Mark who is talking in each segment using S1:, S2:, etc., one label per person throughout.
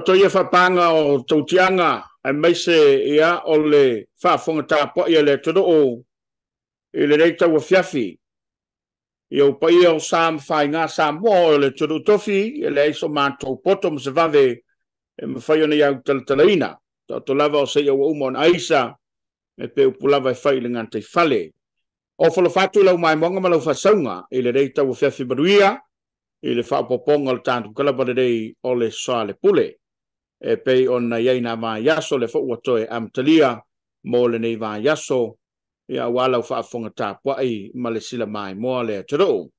S1: to ia whapanga o tautianga ai mai se ia o le whaafonga tāpua ia le todo o i le rei tau a fiafi. Ia upa ia o Sam whai ngā Samoa o le todo tofi i le eiso mātou poto ma se vave e mawhai ona iau talatalaina. To lava o se ia wa uma on aisa me pe upulava e whai le ngantei whale. O whalawhatu lau mai monga ma lau whasaunga i le rei tau a fiafi maruia i le whaapoponga le tātou kalaba le rei o le Soalepule. E pei ona iei nā vā yaso le wha uatoe amtalia mō le nei vā yaso ia walau whaafonga tāpuai ma le sila mai moa le ataro.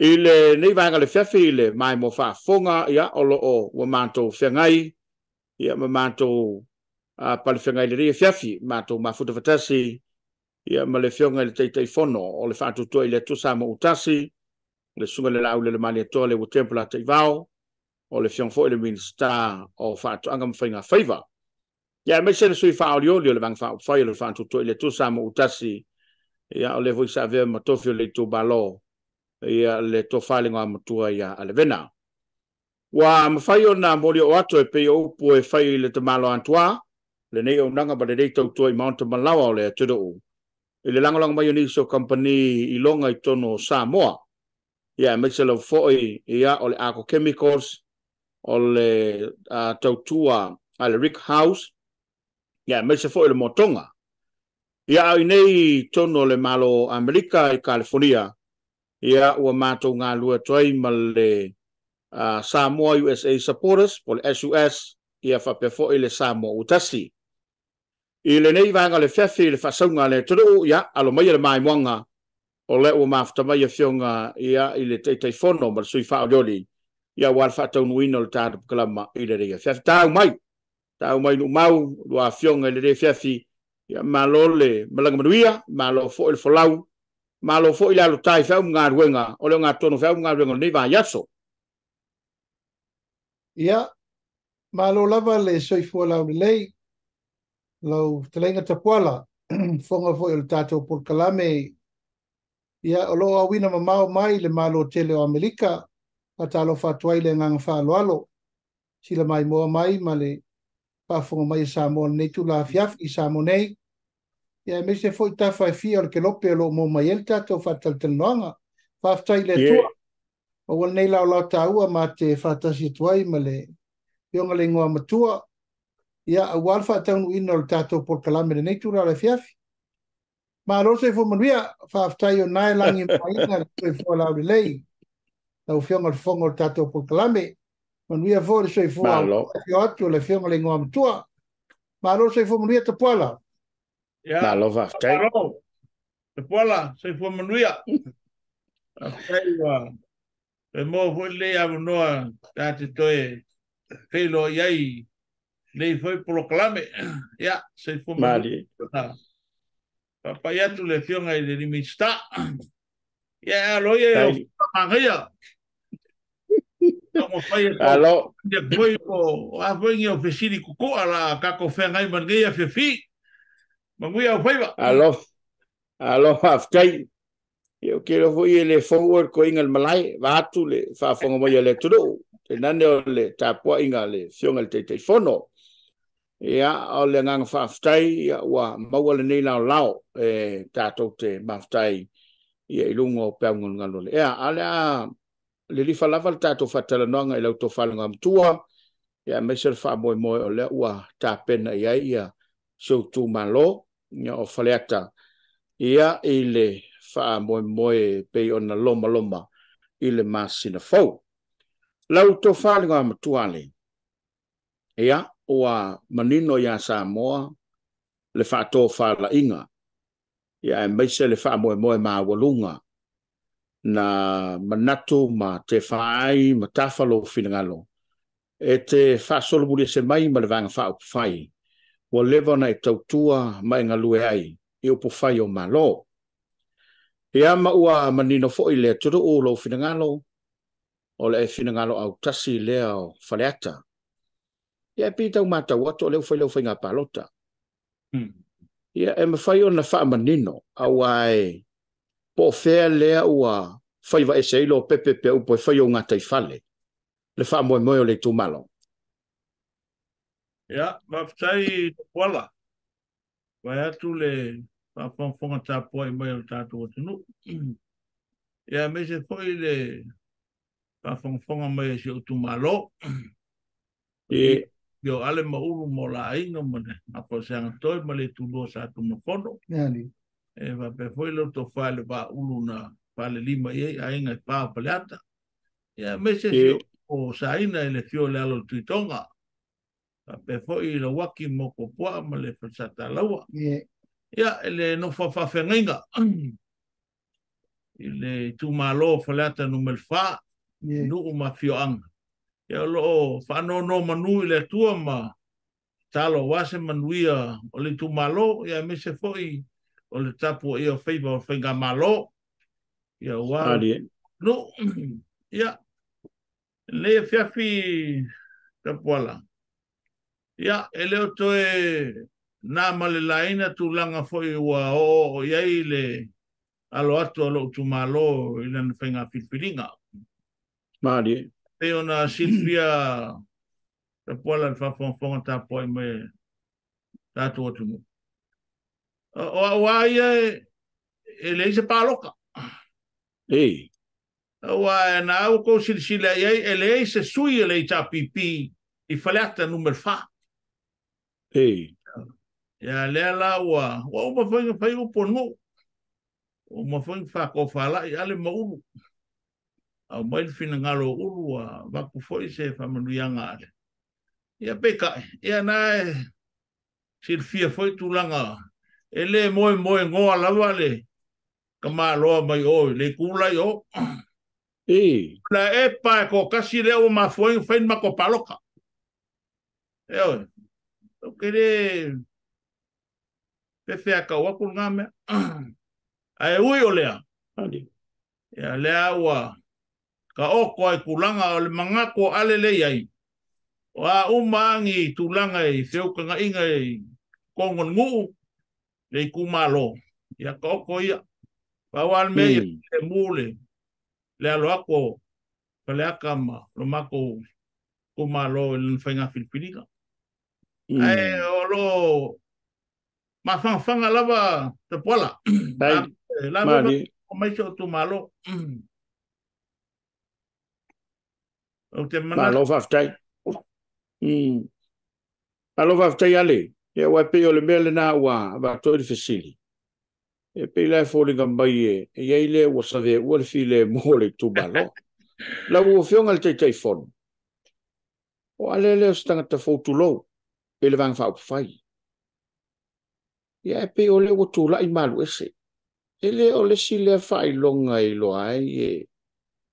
S1: I le nei vanga le whiawhi le mai mo whaafonga ia olo o wa mātou whiangai ia ma mātou pali whiangai le ria whiawhi mātou mafuta fatasi ia ma le whionga le teitei whono o le whaatutua i le tusa mo utasi le sunga le lau le mani atoa le utempula te vao o le fiong fo le minister o fatu anga mwhainga whaiva. Ia me se le sui whaorioli o le vang whai o le whantu to i le tusa mo utasi ia o le voi sa vea matofi o le tu balo ia le to whalingo a matua ia ale vena. Wa mwhai o na mori o ato e pei o upu e whai le te malo antua le nei o nanga ba le rei tau tua i Mountain Malawa o le atudo u. I le langolanga mai o niso company i longa i tono Samoa. Ia me se le foi ia o le Ako Chemicals o le tautua a le Rick House, ia me se foi le motonga. Ia au nei tono le malo Amerika i California, ia ua mātou ngā lua toi ma le Samoa USA supporters, po le SUS, ia whapefo i le Samoa utasi. I le nei vanga le whiawhi le whasaunga le turu, ia alo mai le mai mwanga, o le ua mafta mai a fionga ia i le teitei whono ma le sui whaorioli. Ia wal whatau nuino le tātu kalama i le rea whiawhi. Tau mai nu mau, lua fionga i le rea whiawhi, ia malo le malanga manuia, malo fo il folau, malo fo il alo tai whiau ngā ruenga, o leo ngā tono whiau ngā ruenga nei vā yaso.
S2: Ia, malo lava le soifua lau le lei, lau talenga tapuala, fonga fo il tātou por kalame, ia o loa wina mamau mai le malo tele o Amerika, patalo fatuai le ngang whaaloalo. Sila mai moa mai ma le pafonga mai Samoa nei tu la fiaf i Samoa nei. Ia me se foi ta fai fia o ke lope o lo mo mai el tato fatal tel noanga. Whaftai le tua. O wal nei lau lau taua ma te whatasi tuai ma le pionga le ngoa matua. Ia a wal whataunu ino le tato por kalame nei tu la fiafi. Ma lo se fo manuia whaftai o nai langi mai na le fo lau lei. Tau fionga le fonga o tato por kalame, manuia fo le soi fua o atu le fionga le ngoa matua, ma lo soi fua manuia te poala.
S1: Malo vaftai.
S3: Te poala, soi fua manuia. E mo fo le avu noa tate toe, feilo iai, nei foi por kalame, ia, soi fua manuia. Papai atu le fionga i le limista. Ia, loia e o mangaia.
S1: Alo.
S3: Depois o avanha o vecino cuco ala caco fengai mangueia fefi. Manguia o faiva.
S1: Alo aftai. Eu quero voi ele forward ko ingal malai vatu le fa fonga mo ele tudo. Te nane le tapua inga le fionga le telefono. Ia o le ngang fa aftai wa mawale nei lao e tato te maftai ia ilungo peungo ngalo. Ia ala le lifa lava le tātou whatalanoanga i lau tō whalanga mtua, ia meser wha moe o le ua tāpena ia ia so tū malo, ia o whaleata, ia i le wha moe pei o na loma i le masina fau. Lau tō whalanga mtua le, ia ua manino ia Samoa le wha tō whala inga, ia meser le wha moe maa walunga, na manatu ma te whai ma tawhalo whinangalo. E te whasolo muri se mai ma le vanga wha upu whai. Wa lewa na e tautua mai ngā lue ai i upu whai o malo. E ama ua manino fo i le turu o lo whinangalo o le e whinangalo au tasi lea o whaleata. Ia e pitau mātau ato leo whai ngā palota. Ia e mawhai o na wha manino au ai po fea lea ua whaiva e seilo pepe pe upo e whai o ngā tai whale. Le wha moe o le tūmalo.
S3: Ya, maftai wala. Vai atu le whawhonga tāpua I mai o tātua tunu. Ia me se foi le whawhonga mai se o tumalo. Yo ale maulu mo la inga mane. Apo se anga toi ma le tulo sa tumafono. E va pe foi lo to fale va ulu na fale lima ye a inga pa paleata. Ia me se o sa ina ele fio le alo tuitonga. Pe foi lo waki mo ko poa ma le fasata laua. Ia ele no whawhawhenga. Ile tumalo falata no melfa. No ma fio anga. Ia lo whanono manu le tua ma talo wase manuia o le tumalo. Ia me se foi o le tapu ia whaiva o whainga malo. Ia waro. No. Ia. Le fiafi tapuala. Ia, ele o toe nā male laina tu langa foi ua o iai le alo atu alo tu malo I lana whainga whiwhiringa.
S1: Māri.
S3: Te ona Silvia tapuala le whawhonga tāpoi me tātua tumu. O ia ele isa pāloka.
S1: Ei.
S3: O a na au ko silsila iai ele isa sui ele I tā pipi I whaleata numero 5.
S1: Ei.
S3: Ia lea la ua uma whainga whai upo no. Uma whainga whako whala I ale maulu. Au mai whina ngalo ulu a waku whoi se whamanuianga ale. Ia peka, ia nae Silvia whoi tūlanga. E le moe ngoa lawa le. Ka maa loa mai oi, le kula I o.
S1: Ei.
S3: La e pae ko kasi leo ma whainga whain mako paloka. E oi. Kere pewhea ka waku ngā mea. Ai ui o lea. Ia lea ua ka oko ai kulanga o le mangako ale le iai. O a umaangi tūlanga I whiukanga inga I kongon nguu le I kumalo. Ia ka oko ia. Pawal mea ia le mule. Le alo ako pale akama lo mako kumalo I whainga whilpiriga. Ai o lo mawhanga lava te pola. Lava o mai so tu malo. O te mana.
S1: Malo whaftai. Malo whaftai ale. Ia wai pe o le mele nā ua wa toi le whesili. E pe lai fōringa mai e iei le ua save ua le file mo le tu malo. La ua whionga le tei whono. O ale le o stangata fōtu lou. E le vang whauwhai. Ia e pe o le ua tūla I malu ese. E le o le si le whai longa I loa ai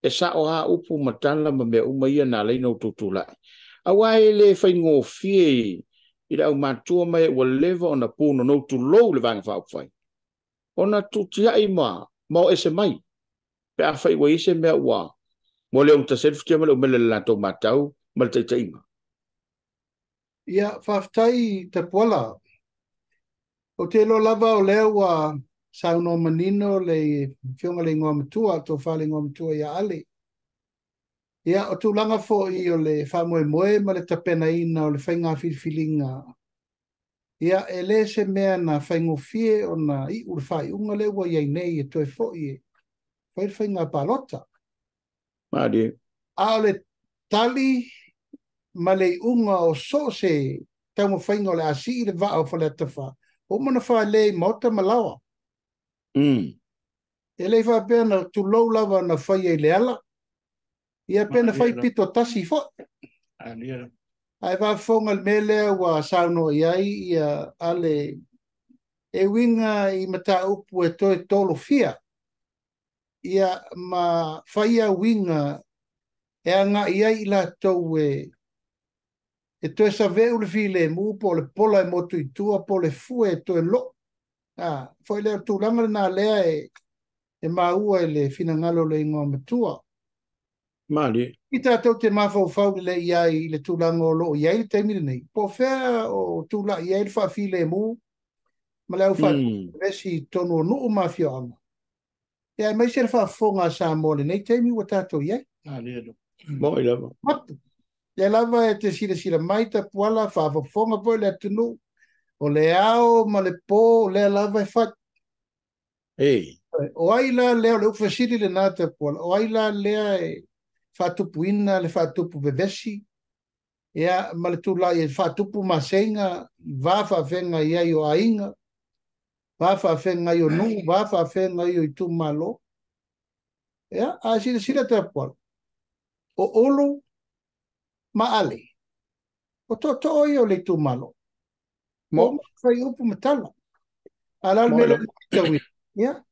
S1: e sa o ha upu matala ma mea umaia nā leina o tūtūla. Awa e le whai ngō fie I rau mātua mai ua lewa o na pūno no tu lou le vang whauwhai. O na tūtia I ma o ese mai. Pe a whai wa ise mea ua. Mo le unta selftia ma le umele le lantou mātau ma le teitainga.
S2: Ia, whaftai te pola. O te lo lava o lea ua sauno manino le whionga le ngō matua, tō whale ngō matua ia ale. Ia, o tūlanga fo I o le whamoe moe ma le tapena ina o le whainga whilwhilinga. Ia, e le se mea na whaingo fie o na I ur whai unga le ua iei nei e toi fo I e. Whainga palota.
S1: Mādi.
S2: A o le tali ma le unga o so se tau mo whainga o le asi I le vaa o whale atafa. O mana wha le mauta malawa. E le wha pēna tu lau lava na whai e le ala. Ia pēna whai pito tasi fo. Ai wha whonga le mele wa sauno iai ia ale e winga I mata upu e toi tolo fia. Ia ma whai a winga e anga iai la tau e toi sa veu le file mu po le pola e motu I tua po le fue e toi lo. Foi le tūlanga na lea e maua le finangalo le ingoa matua.
S1: Mādi.
S2: I tātou te mawhau le iai le tūlanga o lo iai le teimile nei. Po whea o tūla iai le whawhile mu ma leo whawhesi tonu o nuu mawhio anga. Ia mai se le whawhonga sa mole nei teimi wa tātou iai.
S1: Moi lava.
S2: Matu. le lava e te sira mai ta puala whaafafonga po le atunu, o le ao ma le po le lava e whak. O aila leo le ufasiri le nā te puala, o aila lea e whatupu ina, le whatupu vevesi, ia ma le tula e whatupu masenga, whawhawhenga ia i o ainga, whawhawhenga i o nu, whawhawhenga i o i tu malo. Ia, a sira te puala. O olo, ma ale. O to oi o le tu malo. O whai upu matala. Alal me le tawi. Ia.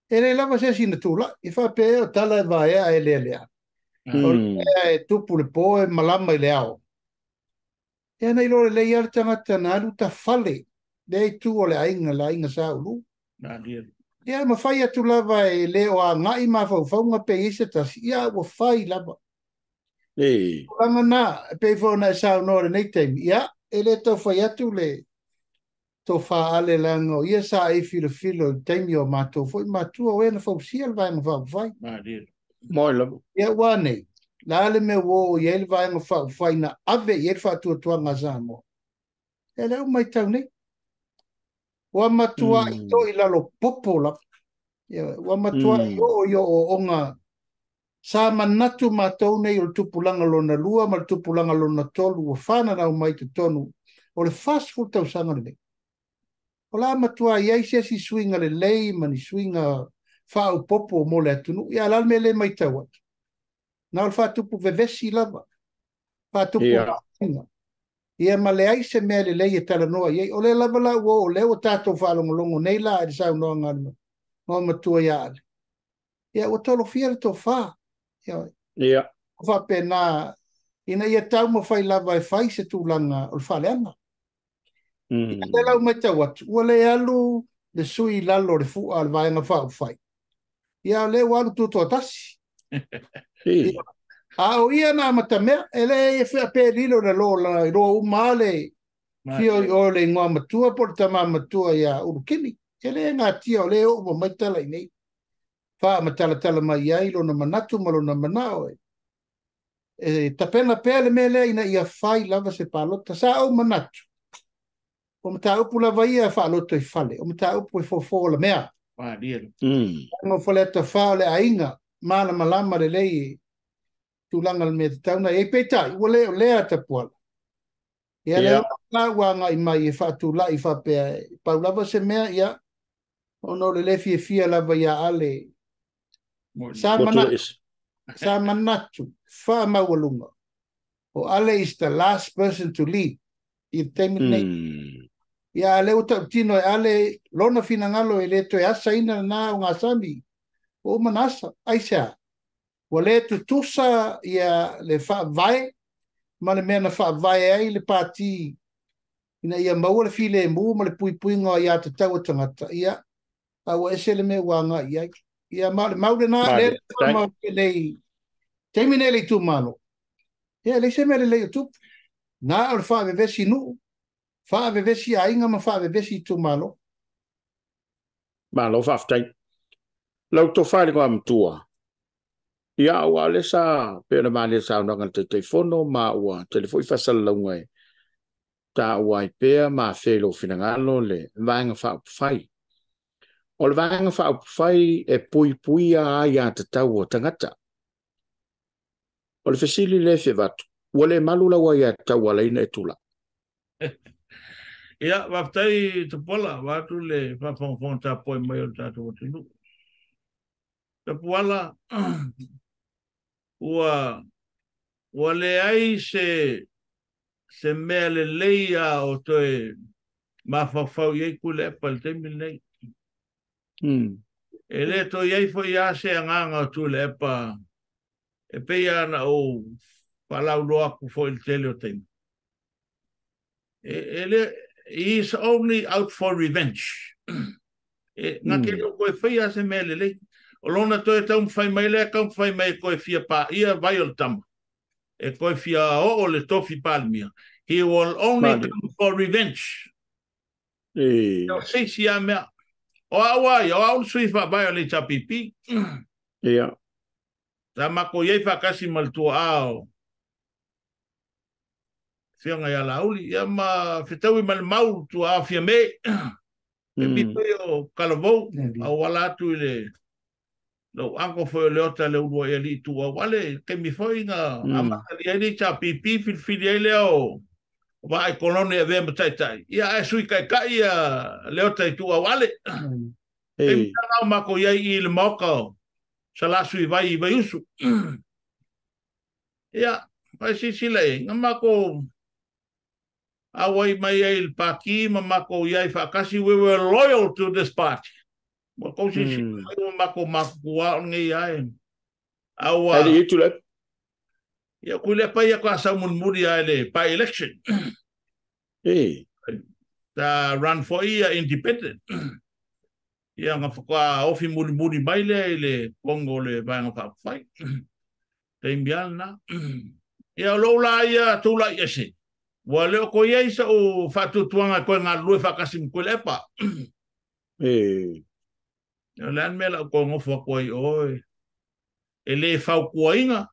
S2: E le lava se sina tula. I wha pe o tala e vaea e lea lea. O lea e tupu le po e malama i le ao. Ia nei lore le iar tangata na alu ta fale. Le tu o le ainga sa ulu. Ia ma whai atu lava e le o a ngai ma whaunga pe isa tas. Ia o whai lava. Langa na pe fona sa no nei time. Ia e le to whai atu le to fa ale langa o ia sa e filo time o mato foi matua o ena fo sia vai no vai
S1: moi lo
S2: ia wane la le me wo ia le vai no fa na ave ia fa tu nga zamo ele o mai tau nei wa matua to ila lo popola ia wa matua yo o onga sa manatu matou nei o tupulanga lona lua ma tupulanga lona tolu o fana na o mai te tonu o le fast food tau sanga nei. O la matua iai se si swinga le lei mani swinga whao popo mo le atunu. Ia lal me le mai tau atu. Na o whatupu vevesi lava. Whatupu whainga. Ia ma le ai se mea le lei e tala noa iai. O le lava la ua o leo tātou whalongolongo nei la e sau noa ngana. Noa matua ia ale. Ia o tolo fia le tō wha. Ia. O wha pena ina ia tau ma whai lava e whai se tūlanga o le whaleanga. Ia lau mai tau atu. Ua le alu le sui lalo le fua al vaenga whao whai. Ia le walu tuto atasi. A o ia na matamea, ele e whea pe lilo na lo la i roa umale fio i o le ngoa matua por tama matua ia urukini. Ele ngā tia o le o ma maitala i nei. Wha matala mai ia ilo na manatu malo na manao e. E tapena pele mele ina ia whai lava se palota. Sa au manatu. O mta upu la vai a whaaloto i whale. O mta upu i fofo la mea. Ngo whaleta whaole a inga. Mana malama le lei tūlanga le mea te tauna. E peitai, ua leo lea ta puala. Ia leo la wanga i mai e whaatu la i whapea. Pau lava se mea ia. Ono le le fia lava ia ale. Sa manatu. Wha mawalunga. O ale is the last person to lead. I temi nei. Ia le uta tino e ale lona fina ngalo e le to e asa ina na o ngā sami. O manasa, aisea. Wa le tutusa ia le wha vai, ma le mea na wha vai ai le pāti. Ina ia maua le file e mu, ma le pui ngā ia te tau tangata. Ia, awa ese le mea wanga ia. Ia maule na le ma le temi nei le tu malo. Ia le se mea le YouTube. Nā o le wha vevesi nuu. Wha vevesi a inga ma wha vevesi tu malo.
S1: Malo whaftai. Lau to whaere ko am tua. Ia ua le sa pēna māle sa unanga te telefono ma ua telefoi whasala launga e. Ta ua i pēa ma whelo finangalo le vāenga whai. O le vāenga whai e pui a ia te tau o tangata. O le whesili le whewatu. Ua le malula wa ia tau alaina e tula.
S3: Ia, waftai te pola, watu le whawhongwhong tā poi mai o tātou o tinu. Te pola, ua le ai se mea le leia o toe mawhawhau iei kule epa le teimi nei. E le to iei fo ia se anganga o tu le epa e peia ana o palau loaku fo il tele o teimi. He's only out for revenge. Nga ke o koe whaia se mele le. O lona toi tau mwhai mai le, kau mwhai mai koe fia pa ia vai o le tama. E koe fia o le tofi palmia. He will only come for revenge. O seisi a mea. O awai, o au sui wha vai o le tapipi.
S1: Ia.
S3: Ta mako iei whakasi maltua ao. Fianga ya lauli ia ma fitawi mal mau tu afia me. E mi o kalavou au wala tu le lo anko foi le ota le uo eli tu wale ke mi foi nga amali eli cha pipi fil ele o vai kolonia ve mtai ia sui kai kai le ota tu wale e mi na ma ko ia il moko sala sui vai usu ia vai si le ngama ko awai mai il paki mama ko ia fakasi we were loyal to this party. Mako si mako makua ngi ai. Awa.
S1: Ele itu le.
S3: Ya kule pa ya kwa sa mun muri ale by election. Ta run for year independent. Ya nga kwa ofi muri baile le Congo le ba nga fa fight. Tembial na. Ya lola ya tula ya se. Wale ko ye isa o fatu tuanga ko nga lu fa kasim kule pa. Lan mela ko ngofo ko oi. Ele fa ko inga.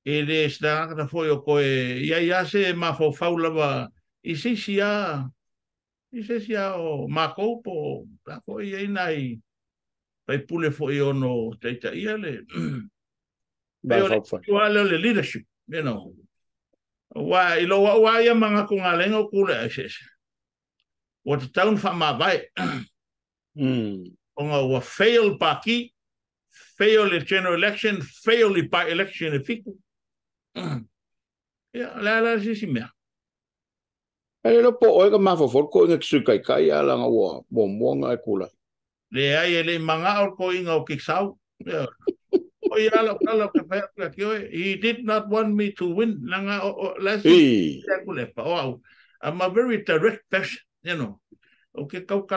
S3: Ele sta na foi ko ya se ma fo faula isi sia o mako po ta ko ye nai. Pai pule fo no taita ia le. Le leadership, you know. Why ya mga kungalengo kule ases. What town fa mabai. Onga wa fail paki, fail the general election, fail the by election fiku. Ya la si mea.
S1: Ele no po oiga mafo for ko ngek sukai kai ala nga wa bombonga kula.
S3: Le ai le manga or ko inga o kiksau. He did not want me to win. I'm a very direct person, you know. Okay, but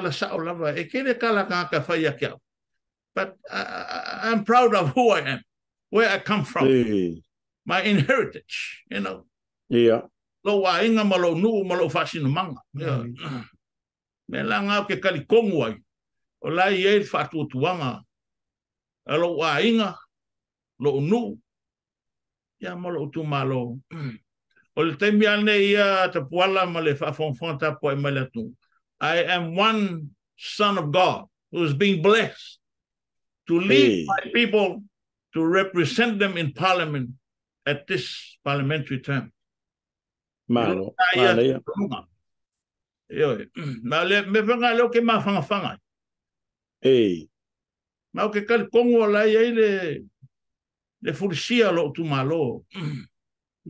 S3: I'm proud of who I am, where I come from, my inheritance, you know.
S1: Yeah.
S3: Lo wa inga malo nu malo fasino manga. Me langa ke kali kongwai. Ola ye fatu tuanga. Alo wa inga lo nu ya malo tu malo o le tembiane ia te puala male fa fonfonta po malatu. I am one son of God who is being blessed to lead my people to represent them in parliament at this parliamentary term.
S1: Malo
S3: yo me venga lo que ma fanga ma o que kal kongo la ile le fursia lo tu malo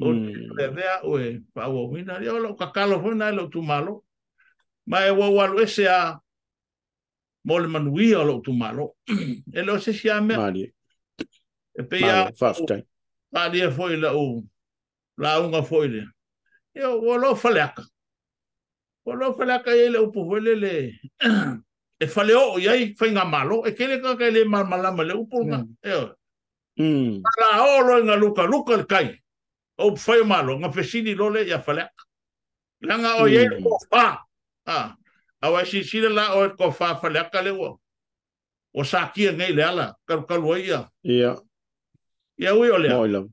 S3: o le vea o pa o mina yo lo kakalo fona lo tu malo ma e wo walo ese a mol manui lo tu malo e lo se llama
S1: Mali
S3: e pe ya
S1: fafta
S3: ali foi la unga foi le yo wo falaka ele o povo le e faleo yai fainga malo e kele ka le malama le upunga yo ala olo nga luka kai o fai malo nga fesini lole ya falak langa o ye ko fa awa si la o ko fa falak le o saki ngai le ala kal ya wi ole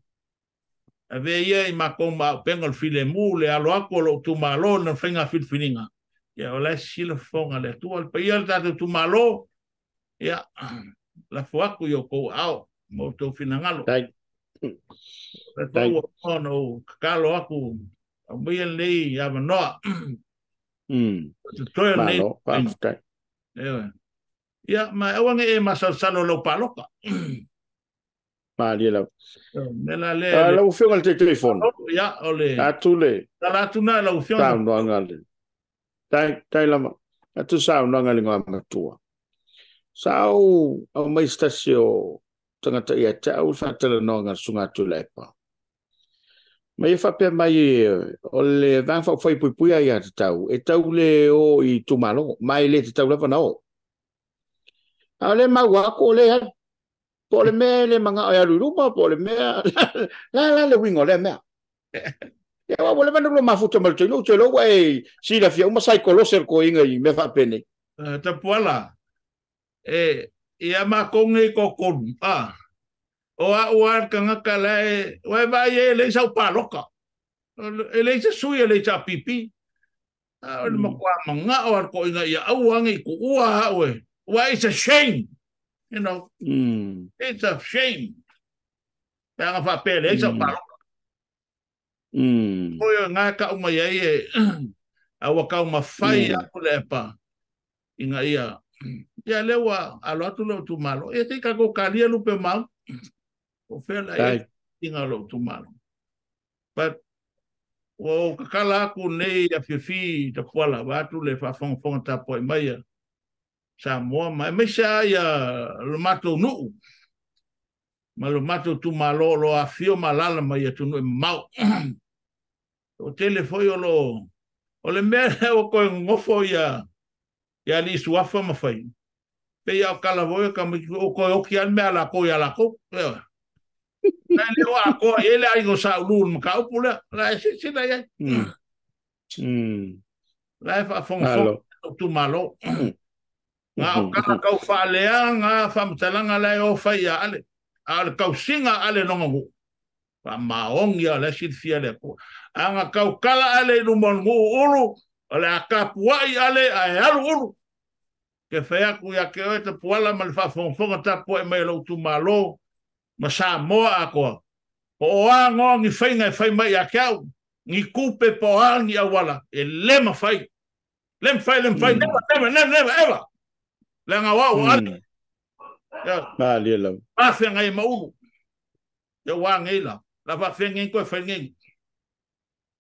S3: ave ye ma ko ma pengol file mu le alo ko lo tu malo na fenga fininga ya ola si le fonga le tu al payal da tu malo ya la foaku yo ko ao mo to finangalo no kalo aku bien lei ya no to
S1: malo fafta
S3: ya ma ewan e masalo lo paloka
S1: Mali la
S3: nela le
S1: la ufio al telefono
S3: ya ole
S1: atule
S3: la tuna la ufio
S1: ta no ngale tai lama atu sa no ngale ngama tua sau au mai stasio tangata ia tau fatela no nga sunga tulepa mai fa pe mai ole van fa foi pui ia tau e tau le o I tumalo mai le tau la no ale ma wa ko le Pole me le manga ya luma pole me la le wingo le me ya wa le mano ma futa mal tino telo wai si la fia uma sai coloser ko inga I me fa pene
S3: ta pola ia ma konge ko kon o a kanga kala wai ba ye le sau paloka Ele se sui ele cha pipi. Ele makwa manga o ko inga ia awangi ku ua we. Why it's a shame. You know. It's a shame. Yang fa pele it's a palo. Oyo nga ka uma ye awa ka uma fai aku lepa. Inga ia. Ya lewa alo tu lo tu malo. E te ka go kalia lupe mal. O fela e inga lo tu malo. But o kakala ku nei a fifi ta pola watu le fa fong ta po mai Samoa mai me sa ya lo mato nu ma lo mato tu malo lo afio malala mai tu no mau o telefone o le me o ko ngofo ya li suafa ma fai pe ya kala voe ka o ko o kian me ala ko ya la ko ele wa ko ele ai go sa lu ka pula la si la ya la fa fong tu malo nga o kala kau whaalea nga whamtalanga lai o whaia ale ale kau singa ale nongo pa maongi ale silfia le ko anga kau kala ale numon ngu ulu ale akapuai ale ai alu ulu ke whea ku ya ke oe te puala ma le whafonga tapu e mai lau tu malo ma Samoa akoa o a ngongi whainga e whai mai a kiau ni kupe po angi awala e lema whai never ever Langa wau ale.
S1: Ya. Dia lau.
S3: Pa fenga I maulu. Ya wangi la. La pa fenga ko fenga.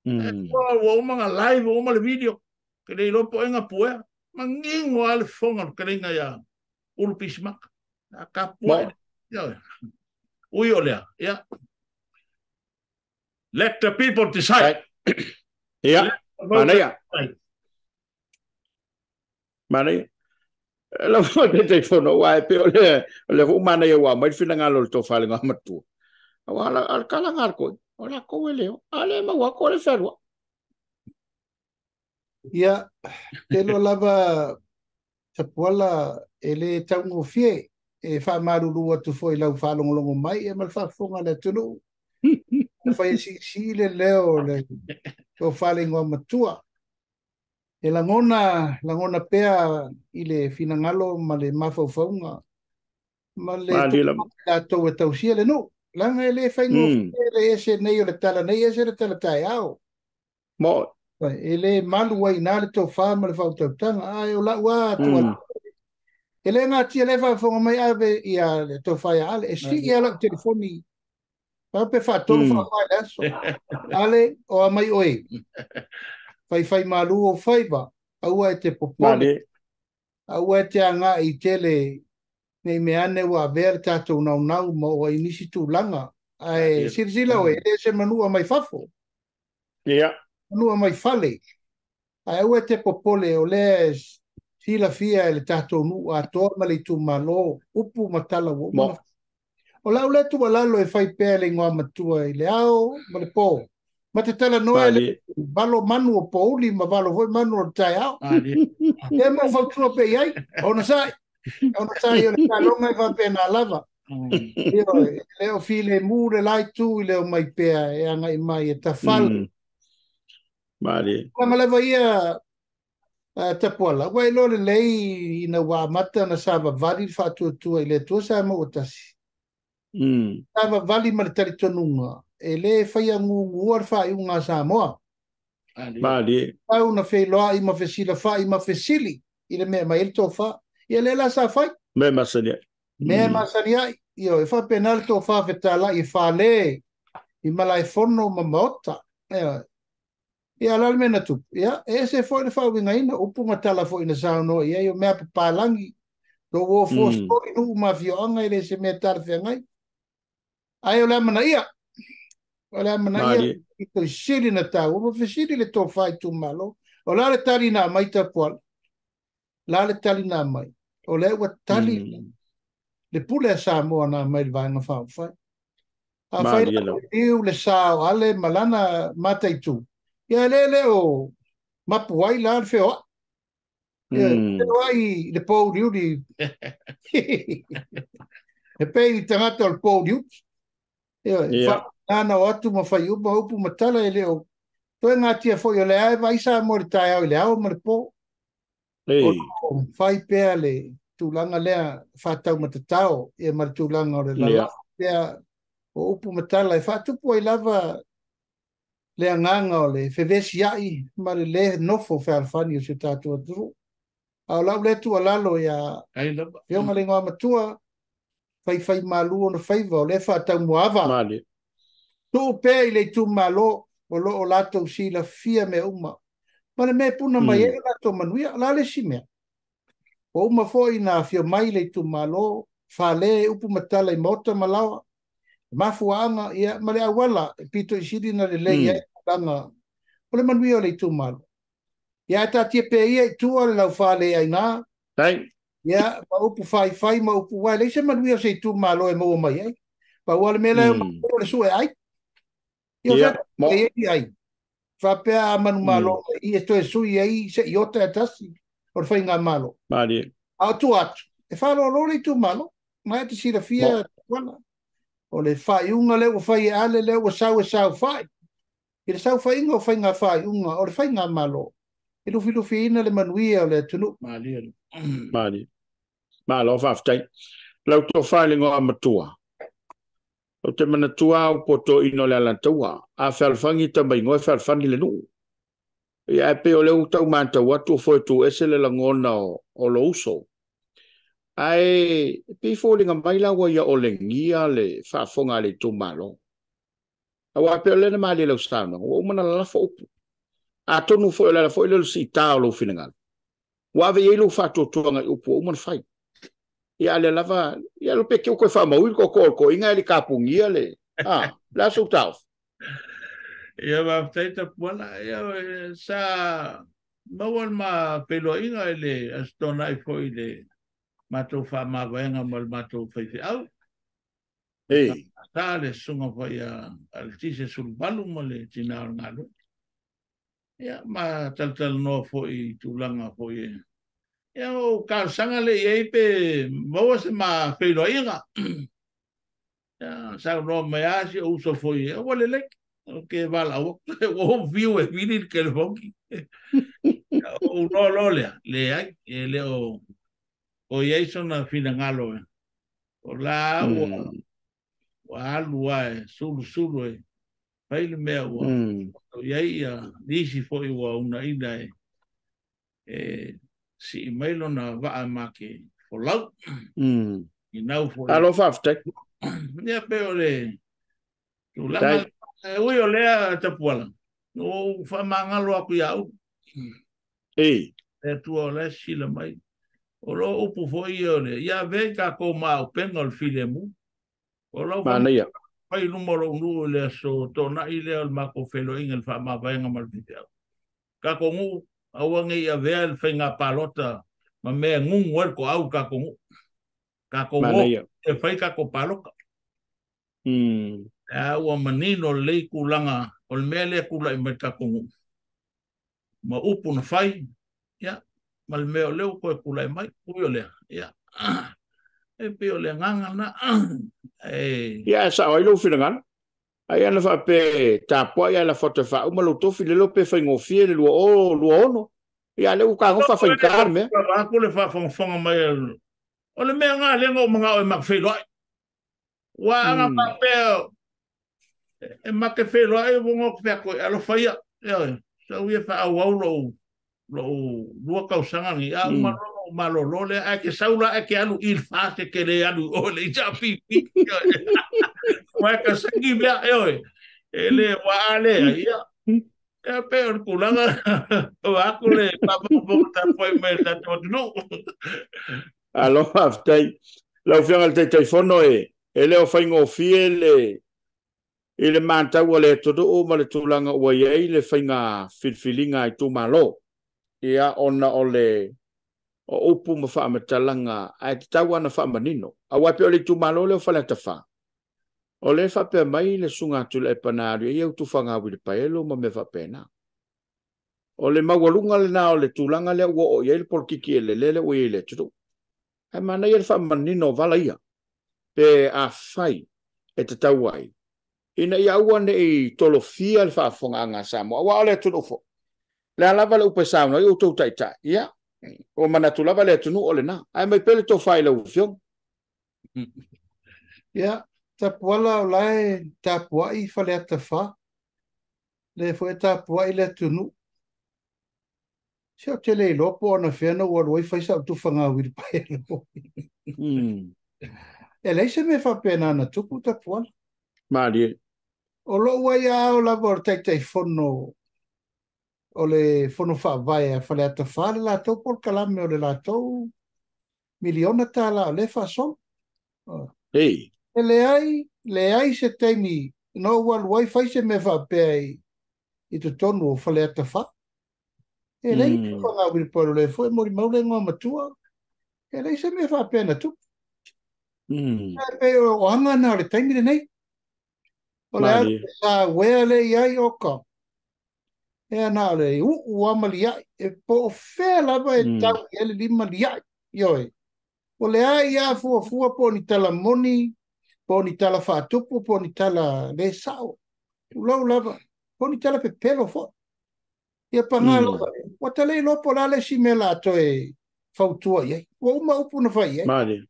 S3: O mga live o mga video. Kele lo po nga poe. Manging mo al fonga kele nga ya. Ulpismak. Kapwa. Ya. Uyolea. Ya. Let the people decide.
S1: Ya. Mana ya? Mana ya? La te fono wa pe le humana ye wa mai fina ngalo to fale nga matu wala al kala ngar ko ola ko leo ale ma wa ko le ferwa
S2: ya te lo lava tapuala ele tango fie e fa maru lu tu foi la fa longo mai e mal fa fonga le tulu fa si le leo le to fale nga matua e langona pea I le finangalo ma le mafaufaunga ma le to tausia le no langa ele faingo le ese nei o le tala nei ese le tala tai ao
S1: mo
S2: ele malu ai na le to fa ma le fautautanga ai o la wa to ele nga tia le fa fonga mai ave ia le to fa ia ale si ia la telefoni pa pe fa tolu fa fa aso ale o mai oi fai malu o fai ba au e te popole au e te anga I tele nei me ane wa ver tatou nau mo o inisi tu langa ai sirsila o e se manua mai fafo manua mai fale ai au e te popole o le sila fia le tatou nu a toa mali tu malo upu matala wo o lau le tu walalo e fai pele ngoa matua I le ao ma le po ma te tala noe le balo manu o pouli ma balo voi manu o tai ao e mo fautua pe iai ona sai o le kalonga va pena lava leo file mu le lai tu leo mai pea e anga I mai e tafala ma leva ia tapuala wai lo le lei ina wa mata na sava vali fatu tu le tu sa mo utasi sava vali ma le talitonunga e le fai ngu ar fai unga Samoa au na fei loa I ma fesila fai ma fesili I le mea mai el tofa ia le la sa fai
S1: me masania
S2: io e fa penal to fa fetala I fa le I malai fono ma mota ia la mena tu ia e se foi le fa winga ina upu matala foi na sa no ia io mea palangi do wo fo sto I nu ma fionga ile se metar fengai ai o la mana ia Ola mana ia I to sili na tau, o fesili le to fai tu malo. O la le tali na mai ta poal. La le tali na mai. O le wa tali le pule Samoa na mai vai na fai fai. A fai le sao ale malana mata I tu. Ia le o mapuai la feo. Ia ai le pou diu di. E pei tangata o pou diu. Ia Ana watu ma fai upa upu matala e leo Toi ngā tia fo yo le ai vai sa mo le tai au le au mo le po. O fai pea le tūlanga lea whātau matatao e mara tūlanga o le lala. Pea o upu matala e whātupu ai lava le anganga o le whewesi ai ma le nofo whaalfani o se tātua turu. Au lau le tua lalo ia whionga le ngā matua whai malu o na whaiva o le whātau moava. Tō pea i le tū malo o lo o lato si la fia me uma. Ma le me puna mai e lato manuia la le si mea. O uma fo i na fio mai le tū malo whale upu matala i mota malawa. Mafuanga ia ma le awala pito i siri na le lei e langa. O le manuia o le tū malo. Ia ta tia pe ia i tua le lau whale ai nā. Ia ma upu whai ma upu wai. Leise manuia se tū malo e mua mai ai. Pa wale me leo ma le sue ai. Ia whai e ai. Whapea a manu malo i e toe sui ai se i ota e tasi. O le whai ngā malo. A tu atu. E whalo lori tu malo. Mai te sira fia wala. O le whai unga leo whai e ale leo o sau whai. I le sau whai inga o whai ngā whai unga. O le whai ngā malo. I lufi ina le manuia o le tunu.
S1: Mali. Malo whaftai. Lau tō whailingo a matua. O te manatua au poto ino le alantaua. A whalfangi ta mai ngoi whalfangi le nuu. Ia e pe o le utau manta watu foi tu ese le langona o lo uso. Ai pe fōlinga mai lawa ia o le ngia le whafonga le tu malo. Awa pe o le na mali lau stana. O umana la fo upu. A tonu foi le foi le si tao lo finanga. Wa ve yelo fato tuanga upu umana fai. Ia le lava, ia lo pe ke ko fa mau ko inga le kapungia le. La so tao.
S3: Ia va taita pona ia sa mawal ma pelo inga le astona I foi le mato fa ma venga mal mato fai au. Sa le sunga foi al tise sul balu mole tina ngalo. Ia ma tal no foi tulanga foi. Ia o ka sanga le ia pe mawa se ma pelo inga. Ia sa no me asi uso foi. Wale le que vala o viu e vinil que el bonki o no lo le ai le o ia sona finangalo o la o alua sulu e pai le me o ia disi foi o una ida si mailo na va ma que folau e não foi
S1: alo fafte
S3: ia peole tu la ui o lea te puala. O whamangalo aku iau. E tu o lea sila mai. O lo upu foi o le. Ia vei ka ko mau penga o file mu. O lo whai numero unu lea so tona I lea o mako whelo inga le whamavaenga malpiteau. Ka ko ngu awange ia vea le whainga palota ma mea ngungu el ko au ka ko ngu. Ka ko ngu e whai ka ko paloka. Ua manino lei kulanga o le mea lea kula I mai kakongu. Ma upu na whai, ia, ma le mea o leo koe kula I mai, ui o lea, ia. E pe o lea nganga na.
S1: Ia, sa o ilo whirangan. Ai ana wha pe tāpua ia la whata wha umalo tofi le lo pe whaingofie le lua ono. Ia leo ka ngofa whaingkar mea.
S3: Ako le whafonga mai o le mea ngā lenga o mga o e makwhiroi. Wa anga papeo e make whero ai wongo kweko alo whaia sa uia wha au lo lua kausanga ni a malo le a ke saula a ke alu il fate ke le alu o le ja pipi wa ka sangi bia ele wa ale ia e pe o kulanga wa ko le papa bota foi me la no
S1: alo aftai la fianga te telefono ele o faingo fiele ele manta wale todo o male tulanga wa ye le fainga filfilinga I tu malo ia ona ole o upu ma fa matalanga ai tawana fa manino a wa pe ole tu malo le fa la tafa ole fa pe mai le sunga tu le panari ia tu fanga wi le paelo ma me fa pena ole mawalunga le na ole tulanga le wo ye le porkiki le o ile tu ai mana ye fa manino vala ia pe a fai e te tauai ina ia ua nei tolofia le whaafonga Samoa. Wa ole tunu fo. Le alava le upe sauna i utou taitai. Ia. O manatu lava le tunu ole na. Ai mai pele to fai le ufiong.
S2: Ia, tapuala o lai tapua I whale ata wha. Le fo e tapua I le tunu. Se o te le lopo ana whiana ua roi whaisa tu whanga wiri pai lo. E lei se me whapena ana tupu tapuala.
S1: Marie.
S2: O lo ua ia o lava o taitai fono o le fono whaavai a whale ata wha le lātou por kalame o le lātou miliona tāla o le whaasong.
S1: Hey.
S2: E le ai se teimi no ua luai whaise me whapea I tu tonu o whale ata wha. E lei whanga wilporo le fo e mori maule ngā matua. E lei se me whapea na tupu. E pe o anga na o le taimi le nei. O le au sa wea le iai o ka. E ana le ua mali ai. E po o whea lava e tau I ele lima li ai. Ioi. O le ai ia fua po ni tala moni, po ni tala whātupu, po ni tala le sao. Ulau lava. Po ni tala pe pelo fo. Ia panga lava. Wa tale lopo la le si me la to e whautua iai. Wa uma upu na whai iai.
S1: Mari.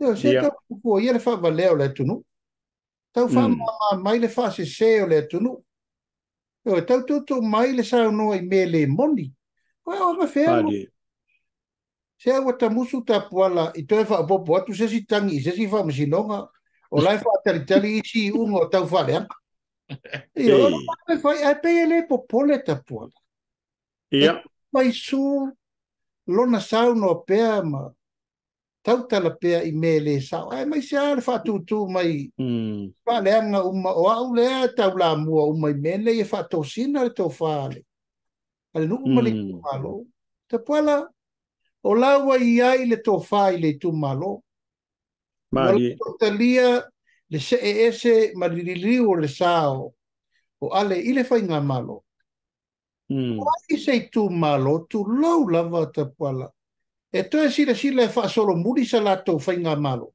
S2: Ia se tau upu ia le whavaleo le tunu. Tau whamama mai le whase se o le tunu. Ia tau tutu mai le sao noa I me le moni. Wa o ma whea. Se wa tamusu tapuala I toe whaapopo atu se si tangi se si whamasinonga. O lai whaataritari I si unga o tau whaleanga. Ia o lai whai ai pei le popole tapuala.
S1: Ia.
S2: Mai su lona sao no pea ma tau tala pea I me le sao. Ai mai se ale whaatutu mai whaleanga uma o au lea tau la mua uma I mele I whaatosina le tau whale. Ale nuku mali kumalo. Tapuala o laua I ai le tofai le tu malo.
S1: Mari.
S2: O talia le se ese maririliu o le sao. O ale I le whai ngā malo. O ai se tu malo tu lau lava tapuala. E toe sila e whaasolo muri sa lato whai ngā malo.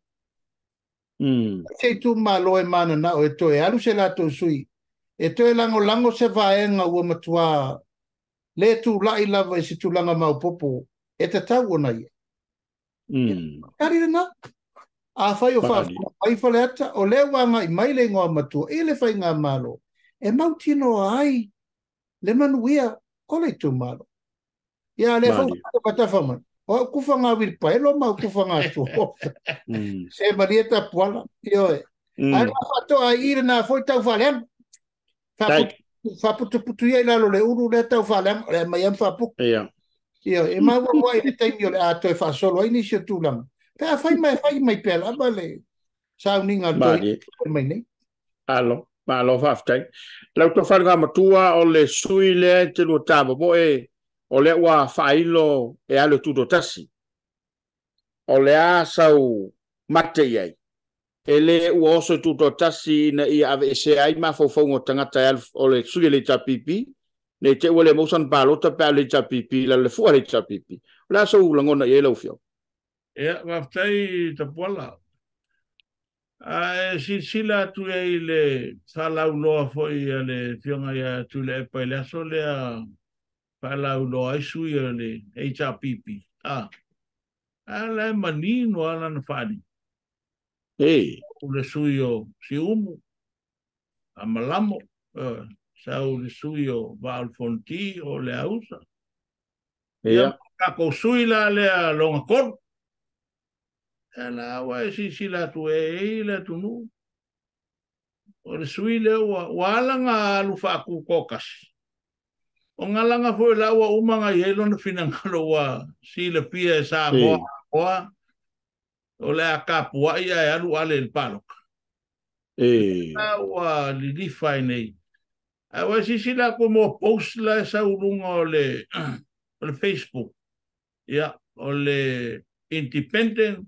S2: Se tu malo e mana na o e toe alu se lato sui. E toe lango se vaenga ua matua. Le tu lai lava e se tu langa mau popo. E te tau ona ia. Kari rana. A whai o whai whale ata. O le wanga I mai le ngoa matua. E le whai ngā malo. E mautino ai. Le manuia. O le tu malo. Ia le whau patawhaman. O kufa ngā wirpa. E lo mau kufa ngā tu. Se marieta puala. Ioe. Ai whatoa I rana whoi tau whaleam. Whaputu ia I lalo le uru le tau whaleam. Le mai am whapuku.
S1: Ia.
S2: Ia, e maua wai le taimi o le ato e whaasolo, ai nisi o tūlanga. Pea whai mai pela, ama le sao ninga toi mai nei.
S1: Alo, whaftai. Lau to whananga matua o le sui le te lua tāma mo o le ua whailo e alo tuto tasi. O le a sau mate iai. E le ua oso tuto tasi na I ave se ai ma faufongo tangata o le sui le tapipi. Ne te wale mausan palota pa le chapipi la le fua le chapipi la so langona ye lo fio
S3: waftai tapuala sila tu le sala uloa foi le fionga ya tu le pa le so le pala uloa sui le HRPP ala manino ala na fadi le suyo si amalamo sau le suyo Valfonti o le ausa. Ia kako sui la le longa kon. Ela wa si la tu le tunu. O le sui le walanga lufa ku kokas. O ngalanga foi la wa umanga yelo na finangalo wa si le pia Samoa o le akapua ia alu ale el palok. Wa li define Awa sila ko mo post la sa urunga o le Facebook. Ya, o le independent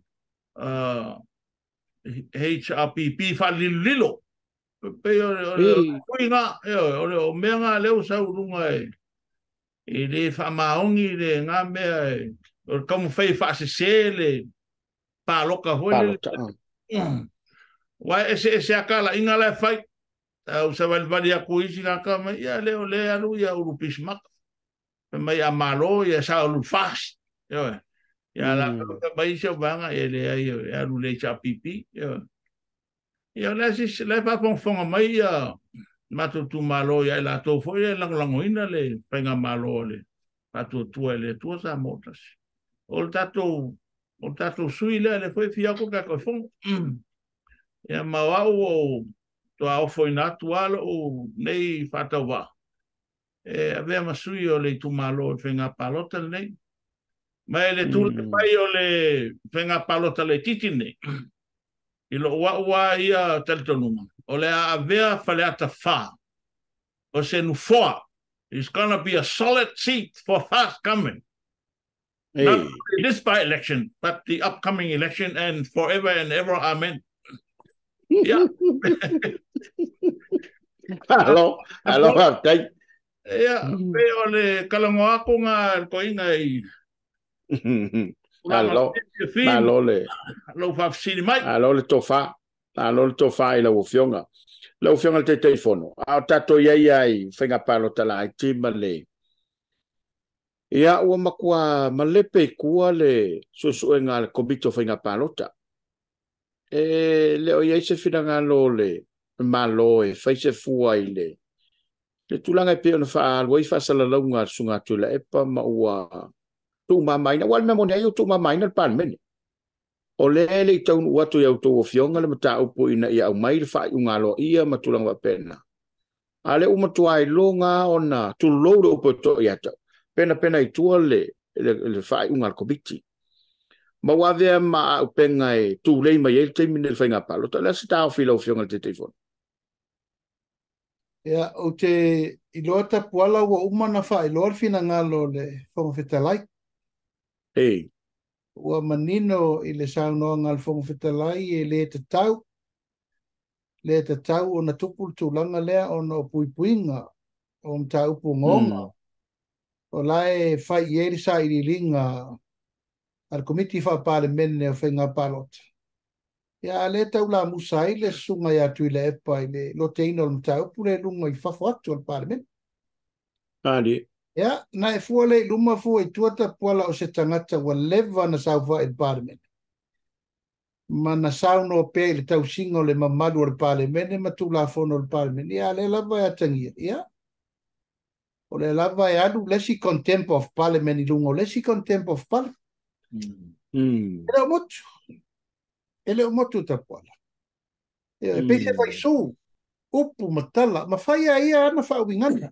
S3: HRPP falililo. Pe o mea leo sa urunga e le famaongi le ngā mea o kamu fai whaasese le paloka hoi. Wa ese akala inga lai fai. au sa vali aku isi ka mai ia leo le alu ia urupis mak mai amalo ia sa alu fast yo ia la ka bai se banga ele ai alu le cha pipi yo ia la si le pa fonga mai ia matutu malo ia la to foi langoina le penga malo le matutu ele tu sa motas o tato sui le foi fiaco ka ko fon ia mau to au foi natural o nei fatawa ave masui o le tu malo penga palota nei mai le tu pai o le penga palota le titine ilo wa ia teltonuma o le avea faleata fa o se nu foa is gonna be a solid seat for fast coming. Not this by-election, but the upcoming election and forever and ever, amen. Yeah.
S1: Hello, thank.
S3: Yeah, pero le kalangoa ko nga ko ingay.
S1: Hello, le.
S3: Lo fa sini mai.
S1: Hello le tofa. Hello le tofa ila ufionga. La ufionga te telefono. A tato ai fenga palo tala ai timale. Ia ua makua malepe kua le susuenga le komito fenga palota. Le o iai se finangalo le malo e faise fua i le tulanga pe ona fa alwai fa sala launga sunga tula epa ma ua tu mamaina wal me mone eu tu mamaina le parmen o le tau ua tu ia tu ofionga le mata upo ina ia mai le fa unga lo ia matulanga pena ale uma tuai longa ona tu lo upo to ia ta pena i tua le fa unga komiti ma wa vea ma upenga e tu le mai el temine le fainga palo ta le sta o fila ofionga te telefone.
S2: Ia, o te ilota puala ua umana wha iloa fina ngalo le whangawhetalai.
S1: Hey.
S2: Ua manino i le saunoa ngal whangawhetalai e le te tau. Le te tau o na tupul tūlanga lea o na puipuinga o mta upu ngonga. O lai whai ieri sa i ringa al komiti Faamisionare o whenga palota. Ia le tau la musai le sunga ia tui le epa i le lo te ino le tau pule lunga i whafo atu al Parliament.
S1: Adi.
S2: Ia, na e fua le luma fua i tuata puala o se tangata wa leva na sauwa i Parliament. Ma na sauno pe le tau singo le mamalu al Parliament ma tu la fono al Parliament. Ia le lava ia tangia. Ia. O le lava ia adu lesi contempt of Parliament i lunga. Lesi contempt of Parliament. Ele o motu. Ele o motu ta puala. E pese fai sou. Upu matala. Ma fai a ia ana fai wingana.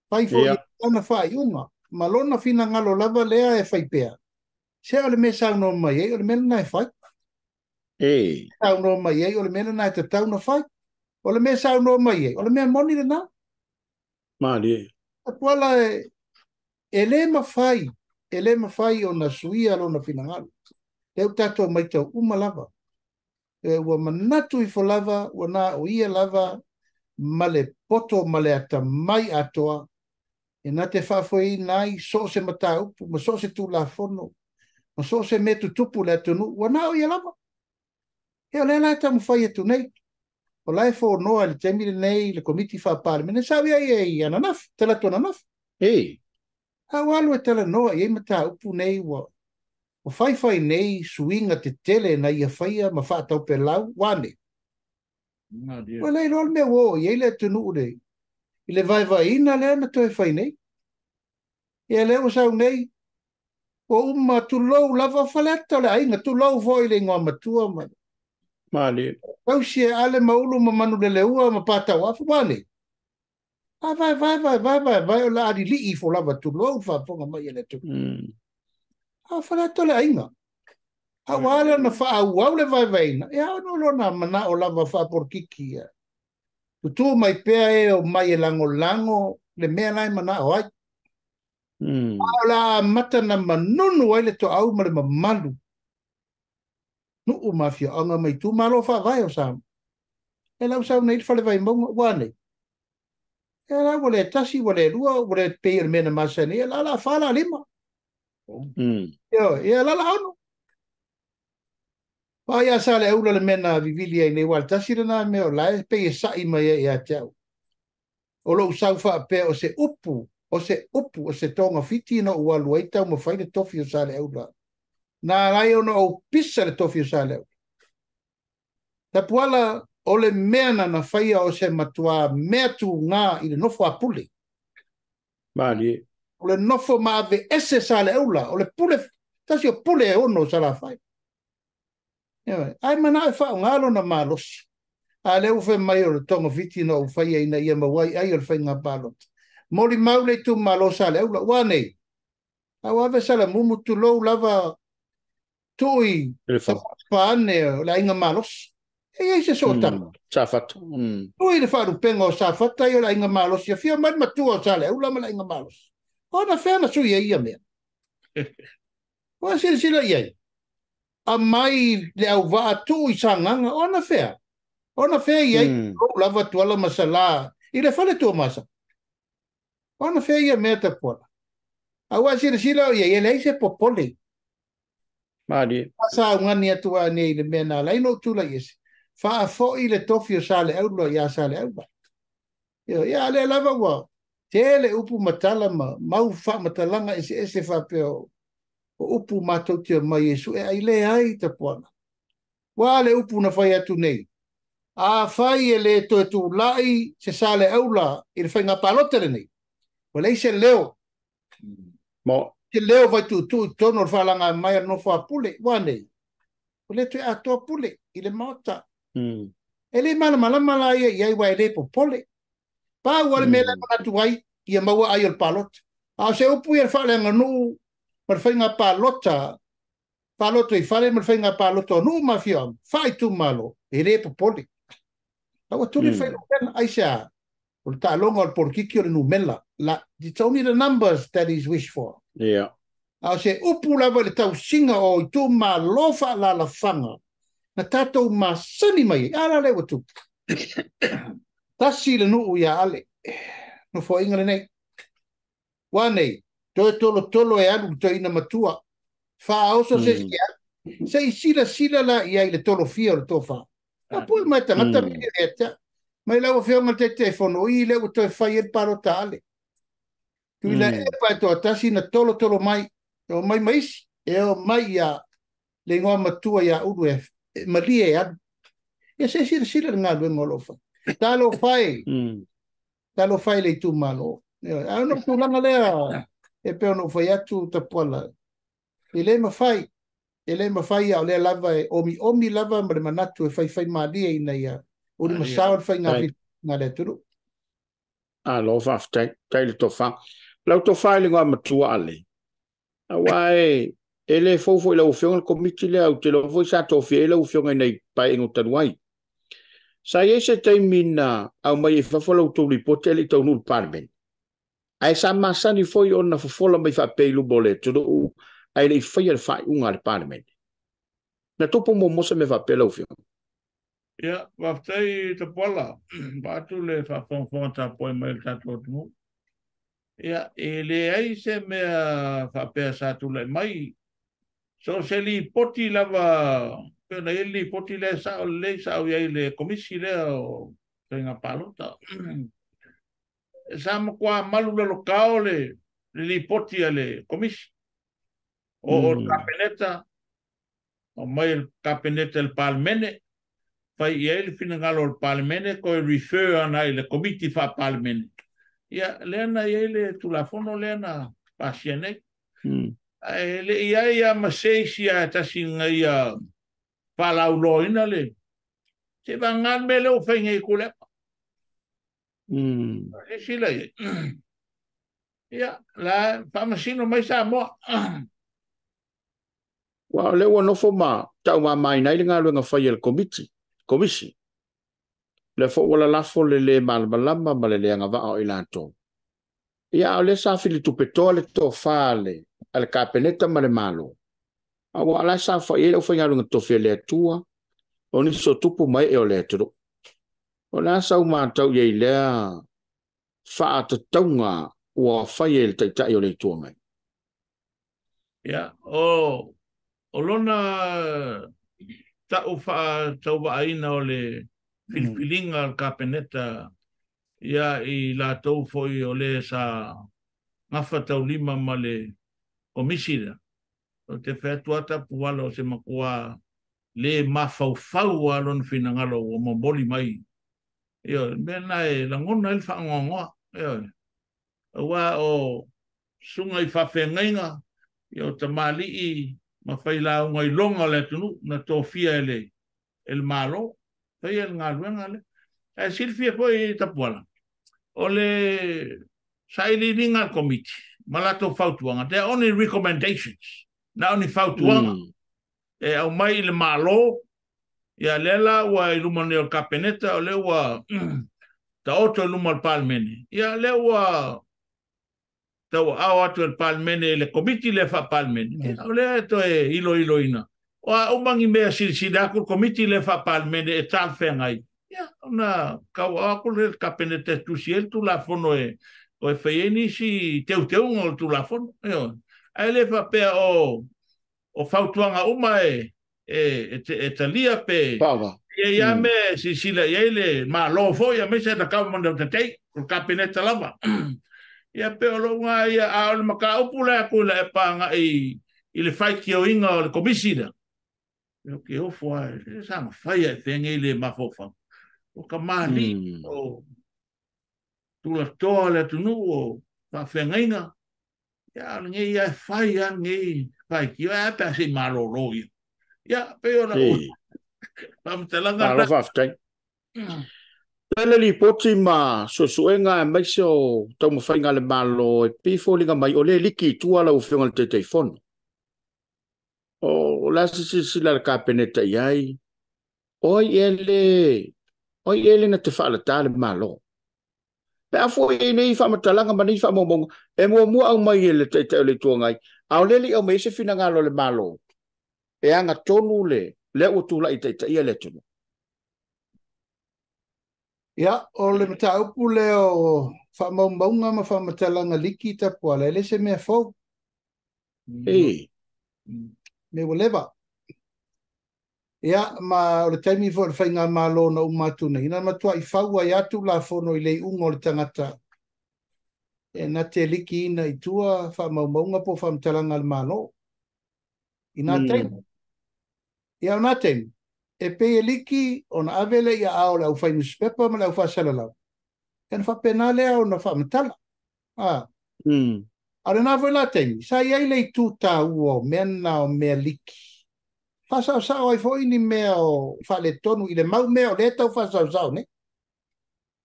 S2: Fai fo ana fai unga. Ma lona fina ngalo lava lea e fai pea. Se ole me sa no mai e ole me na fai. Sa no mai e ole me na te tau no fai. Ole me sa no mai e ole me moni le na.
S1: Mali.
S2: A puala ele ma fai. Ele ma fai o na suia lona fina ngalo. Eu tato mai tau uma lava. Ua manatu i fo lava, ua na o ia lava, male poto, male ata mai atoa, e na te whawhoi nai, so se mata upu, ma so se tu la fono, ma so se me tu tupu le atunu, ua na o ia lava. E o le lai tamu whai atu nei. O lai fo noa le temile nei, le komiti Faamisionare, sawi ai e ananaf, tala tu ananaf. Ha walu e tala noa, e mata upu nei, o fai nei suinga te tele na ia faia ma whaatau pe lau, wane. Wa lei rol me wo, i le tunu ure. I le vai ina le na toi fai nei. I le o sau nei, o tu lou lava faleta le ainga, tu lou voi le ngā matua ma.
S1: Mali.
S2: Tau si e ale maulu ma manu le leua ma pātau afu, wane. A vai, o la adi li i fo lava tu lou whafonga mai ele tu. A faleta le ainga. A wale na wha au le vai. E au no lona mana o lava wha por kiki. Tu mai pea e o mai e lango, le mea nai mana o ai. A la mata na manunu ai le to au ma le mamalu. Nuu mafia, anga mai tu malo wha vai o sam. E lau sau nei whale vai maunga wane. E la wale tasi, wale rua, wale pei le mena masani, e la whala lima. E la ono. Ia sa le aula le mena vivili ai nei wal tasira na me o lai pe ia sa ima ia tau. O lo usau fa pe o se upu, o se tonga fiti no ua luai tau ma whaine tofi o sa le aula. Na lai ono o pisa le tofi o sa le aula. Ta puala o le mea na whaia o se matua mea tu ngā i le nofo a pule.
S1: Mali.
S2: O le nofo ma ave ese sa le aula, o le pule, tasi o pule e ono sa la whai. Ai mana e whao ngalo na malos. A le ufe mai o le tonga viti na u whaia ina ia mawai ai o le whai ngā balot. Mori maule tu malos a le aula, wanei. A wawe sa le mumu tu lou lava tui sa paane o le inga malos. E se so tamo.
S1: Safata.
S2: Tui le wharu penga o safata i o le inga malos. Ia fia mai matua o sa le aula ma le inga malos. O na whena sui e ia mea. Wa sila iai. A mai le au waa tu i sanganga, ona fea. Ona fea iai, lava tuala masala, i le fale tua masa. Ona fea ia mea ta pola. A wa sila iai, e leise popole.
S1: Madi.
S2: Masa ungani atua nei le mea na laino tula iesi. Fa a fo i le tofi o sale aulo, ia sale aulo. Ia le lava wa, te le upu matala ma, mau fa matalanga ese fa peo. O upu matautia mai Yesu e ai le ai te poana. Wa le upu na whai atu nei. A whai e le to tu lai se sale aula i le whai ngā palotere nei. Wa lei se leo.
S1: Mo.
S2: Se leo vai tu tono le whalanga mai no wha pule. Wa nei. Wa le tu e atoa pule i le mauta. E le malama ia iai wa e le po pole. Pa wa le mele manatu wai ia maua ai o le palot. A se upu i le whalanga nuu mar whainga paloto i whale mar whainga paloto nu mafia, whai tu malo, e re popoli. Awa tuli whainga pena, aisea, o le tālonga o le porkiki o le numela, it's only the numbers that is wish for.
S1: Yeah.
S2: Au se upu lava le tau singa o i tu malo wha la la whanga, na tātou masani mai, ala le watu. Tasi le nuu ia ale, no fo inga le nei. Wanei, toi tolo e anu toi ina matua. Fa oso se sia. Se sila la ia ile tolo fia o tofa. A pui mai tangata mi eta. Mai lau fia ngal te telefono i le o toi fai el paro tale. Tu ile e pa to atasi na tolo mai. O mai mais e o mai ia le ngoa matua ia udu e malia e anu. Ia se sila nga lue ngolofa. Talo fai. Talo fai le tu malo. Ai no kulanga lea. E peo no fai atu ta pola. Ele mawhai au lea lava e omi lava ma le manatu e whai maalia ina ia. O ni masao whai ngā lea turu.
S1: Lo whaftai, tai le tofa. Lau tofa i le ngā matua ale. A wae, ele fofo i lau whionga komiti lea au te lau fo i sa tofi e lau whionga nei pai ingo tanuai. Sa i se taimina au mai e whafolau tau ripote le tau nul parmen. Ai sa masani foi ona fofola mai whapeilu bole turu u ai le whaia le whai unga le parmen. Na topo mo mosa me whapela u whionga.
S3: Ia, waftai te pola, batu le whawhonga ta poi mai le tato tumu. Ia, e le ai se mea whapea sa tu le mai. So se li poti lava, pena e li poti le sa o iai le komisi le o tenga palota. Sa kwa malu le lokao le li poti le komisi. O kapeneta, o mai il kapeneta il palmene, fai iai le finangalo il palmene, ko refer ana le komiti fa palmene. Ia, lena iai le tulafono lena pasiene. Le ia maseisi a tasinga ia palauloina le. Se vangan mele o fai ngai kule. E sila ia. Ia, la Faamisino mai Samoa.
S1: Wa le wa no fo ma tau ma mai nai nga lu nga fai el komisi. Le fo wala la fo le malama ma le nga va o ilanto. Ia le sa fili tu petole to fale al kapeneta ma le malo. Awa ala sa fa ele o fa nga lu nga to fe le tua. Oni so tupu mai e o le turu. O la sa uma tau ye le fa ta taunga o fa ye te ta yo le tua mai.
S3: Ya, o lona tau waaina o le filfilinga kapeneta ia I la tau foi o le sa ngafa tau lima ma le komisida. O te whētuata puala o se makua le mawhauwhau alon whinangalo o mamboli mai. Io, mena langona il whaangongoa. Io, awa o sunga I whawhengainga. Io, ta mali ma whaila o ngai longa le tunu na tōwhia el malo. Whai el ngā luenga le. Silfia po ta puala. O le saili ringa komiti. Malato whautuanga. They're only recommendations. Na only whautuanga. Au mai le malo. Ia lela wa iluma neo kapeneta o lewa ta oto iluma al palmene. Ia lewa tau au atu el palmene le komiti le fa palmene. O lea to ilo ina. O umangi mea silsidaku komiti le fa palmene e tal whengai. Ia ona kau aku le kapeneta tusiel tu la fono o whaieni si teu tu la fono. Ai le fa pea o whautuanga uma e talia pe ia me sila ia le ma lo fo ia me se ta ka mo te tei o kapeneta lava ia pe o longa ia a o maka upula ku le panga I le fai ki o inga o le komisida o ke o fo sa ma fai e fenga le ma fofa o ka mali o tu la toa tu no o fa fenga inga ia ngi ia fai ngi fai ki ia pa se ma lo ia, pero vamos a la
S1: faftai. Pele li poti ma suenga mai so tau mo fainga le malo e pifo linga mai o le liki tua la ufenga te telefon. O la sila le kapeneta iai. Oi ele na te fala tale malo. Pe afo nei fa matalanga mani fa momong e mo au mai ele te le tua ngai. Au leli au mai se fina ngalo le malo. E anga tonu le o tula I te ia le tonu.
S2: Ia, o le mataupu le o whamaumaunga ma whamatalanga liki ta pua le se mea fau. Me walewa. Ia, ma o le taimi fo le whainga malo na umatuna. Ina matua I whau ai atu la fono I le ungo le tangata. E na te liki ina I tua whamaumaunga po whamatalanga le malo. Ina taimi. Ia o nā teimi, e pei liki o na avele ia ao le au whai newspaper ma le au whaasalalau. Kena whapena lea o na whamatala. Are nā voi nā teimi, sa iai lei tū tā ua o mena o mea liki. Whasau sao ai fo ini mea o whale tonu I le mau mea o le tau whasau sao, ne?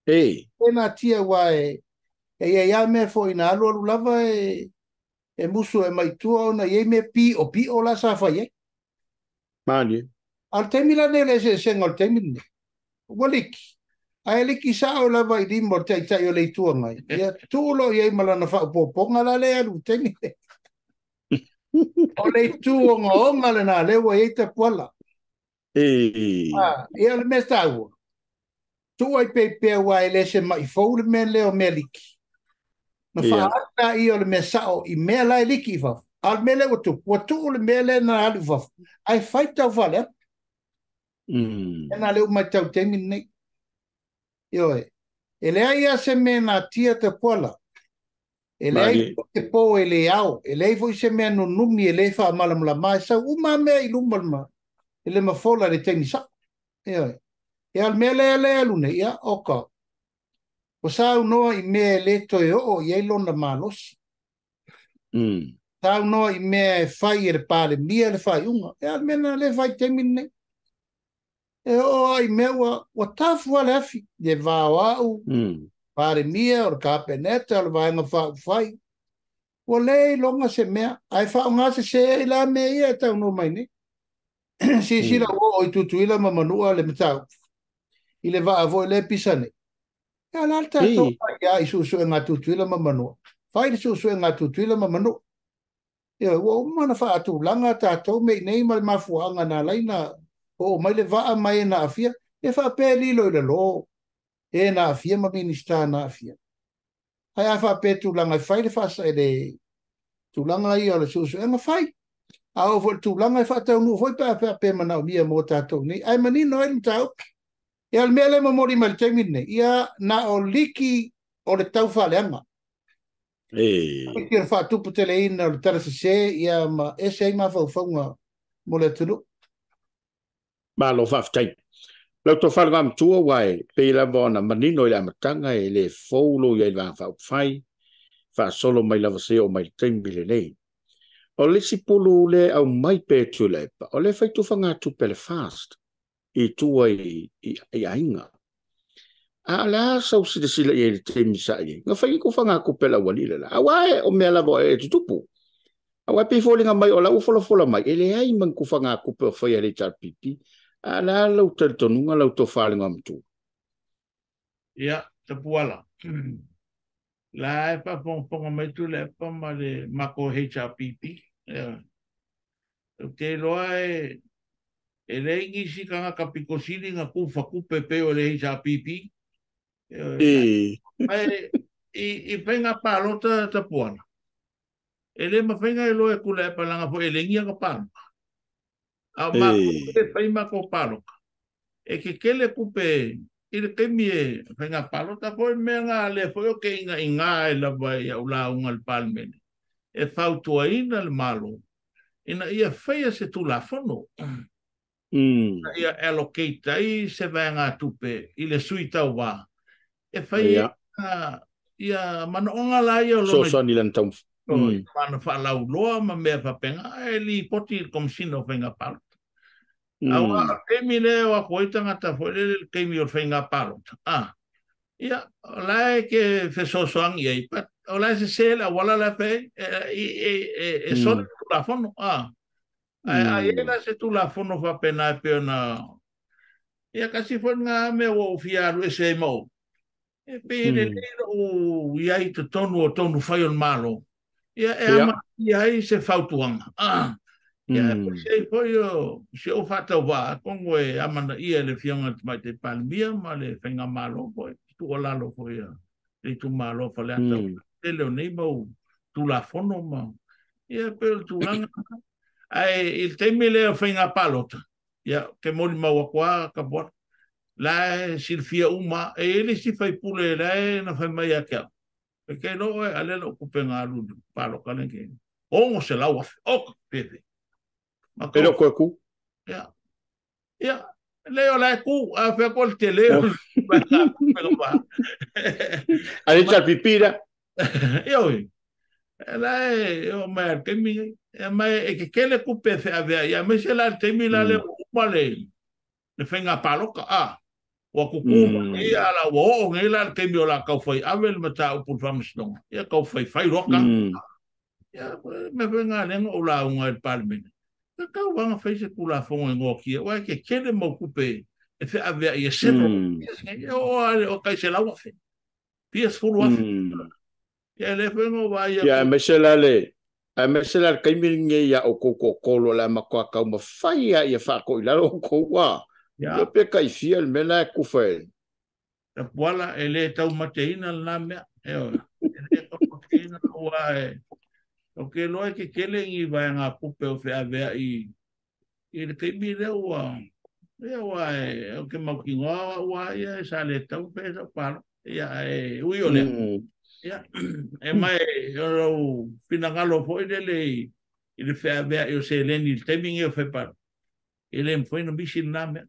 S2: Pena tia wa e ia mea fo ina alu alu lava e musu e maitua o na iei mea pi o la sa whai
S1: Mani.
S2: Al temi la nele se senga al temi ne. Waliki. Ai liki sao la vai di mo tai tai o le tuanga. Ia tulo ia malana fa poponga la le alu temi. O le tuanga o malana le wa ia te pola. Ia le mesta ua. Tu ai pepe wa ele se mai fo le me le o meliki. Na fa ata I o le mesao I me la liki fa. Al mele o tu le mele na alu fa. Ai fai tau vale. E na leu mai tau temi nei. Ioe. E le ai se me na tia te pola. E le ai te po e le au. E le ai foi se me no numi e le fa malamula mai. Sa uma mea I lumalma. E le mafola le teni sa. Ioe. E al mele e le alu nei. Ia oka. O sa unoa I mea le toe o I ei lona malosi. Tau no I mea fai e pale mia le fai unga. E al mena le fai temi nei. E o ai mea wa tafu ale afi. E vau au. Pare mia o kapeneta o le vaenga fai. O le longa se mea. Ai fa unga se la mea ia e tau no mai nei. Si sila o I tutuila ma manua le matau. I le va avo le pisane. E al alta to ia I susu e ngā tutuila ma manua. Fai le susu e ngā tutuila ma manua. Ia, o mana wha atu langa tātou mei nei mai mafuanga nā laina o mai le waa mai na afia e wha pē lilo I le lo e na afia ma minista na afia. Hai a wha pē tūlanga I whai le whasa e le tūlanga I o le susu e ma whai. Au fo tūlanga e whātau nu foi pē manau mia mō tātou ni. Ai mani no e tau. Ia le mea le mamori mai le taimine. Ia na o liki o le tau whaleanga. Kia whātupu tele ina o le tarasa se, ia ma ese ai ma whauwhaunga mo le tunu.
S1: Ma lo whaftai. Lau to whanga am tua wai, pe la bona manino i le amatanga e le fōlo i wa whauwhai, wha solo mai lava se o mai taimile nei. O le si pulu le au mai pe tu lepa, o le whaitu whanga tu pele fast, i tua i ainga. A la sau si de sila i le teimi sa i, nga whai ku whanga ku pela walila la, awae o mea lava e tutupu. Awae pe fōlinga mai o la ufola mai, ele ai man ku whanga ku pe o whai ale tar pipi, a la lau tonunga lau to whalinga am tu.
S3: Ia, te puala. La e pa ponga mai tu le pa ma le mako HRPP. Te loa e le ingi si kanga kapikosili nga kufa kupe pe o le HRPP. I whenga palota te puala. E le ma whenga e loa e kula e palanga po e le ngia ka paloka. A mako e whaima ko paloka. E ke kele kupe i le kemi e whenga palota po e mea ngā le po o ke inga e lava i au la unga le palmene. E whautua ina le malo. Ina ia whaia se tu la fono. Ia allocate ai se vai ngā tupe i le sui tau wā. E whaia ia manaonga la ia
S1: so ni lan tau.
S3: Mana whalau loa ma mea whapenga e li poti komsino whenga palota. Awa kemi le wa koitanga ta foi kemi o whenga palota. Ia, lai ke fesosoang ia pat o lai se sela wala la pe e sona la fono ai ela se tu la fono fa pena pe na ia kasi foi nga me o fiaru ese mo e pe le o ia i te tonu fai on malo ia ama ia se fautuanga ia se foi o se o fata va con e amana ia le fianga mai te palmia ma le fenga malo foi tu ola lo foi e tu malo fa le ata ele nei mo tu la fono ma ia per tu langa ai il temile o fenga palota ia ke moli ma wa ka bo la silfia uma e ele si fai pule la na fai mai aka perché no ale lo kupenga lu palo kalen ke o se la wa o pepe
S1: pero ku
S3: ia leo la ku a fe col teleo
S1: ale tal pipira
S3: io la o mer che mi ma e che le cupe fe avea ia me se la temi la le male le fenga palo ka o kuku ia la wo ngela che mi la ka foi avel mata o por Faamisionare ia ka foi fai roka ia me venga le o la un el palmen ka vanga fai se kula fonga ngoki o ke kele mo kupe e fe avea ia se o ka se la wa fe pies full wa ia le vengo vai
S1: ia me se la kaiminge ia o kolo la makwa ka ma fai ia fa ko ila o ko wa ia pe kai fiel me la ku fe
S3: ta pola ele tau mateina la me ele ko mateina wa o ke lo ke kele i vai nga kupe o fe avea i le ke mi le wa o ke mau ki wa ia sa le tau pe sa pa ia ui ole ia e mai o pinangalo foi dele ele fe avea eu se leni il timing o fe pa ele foi no bichi na me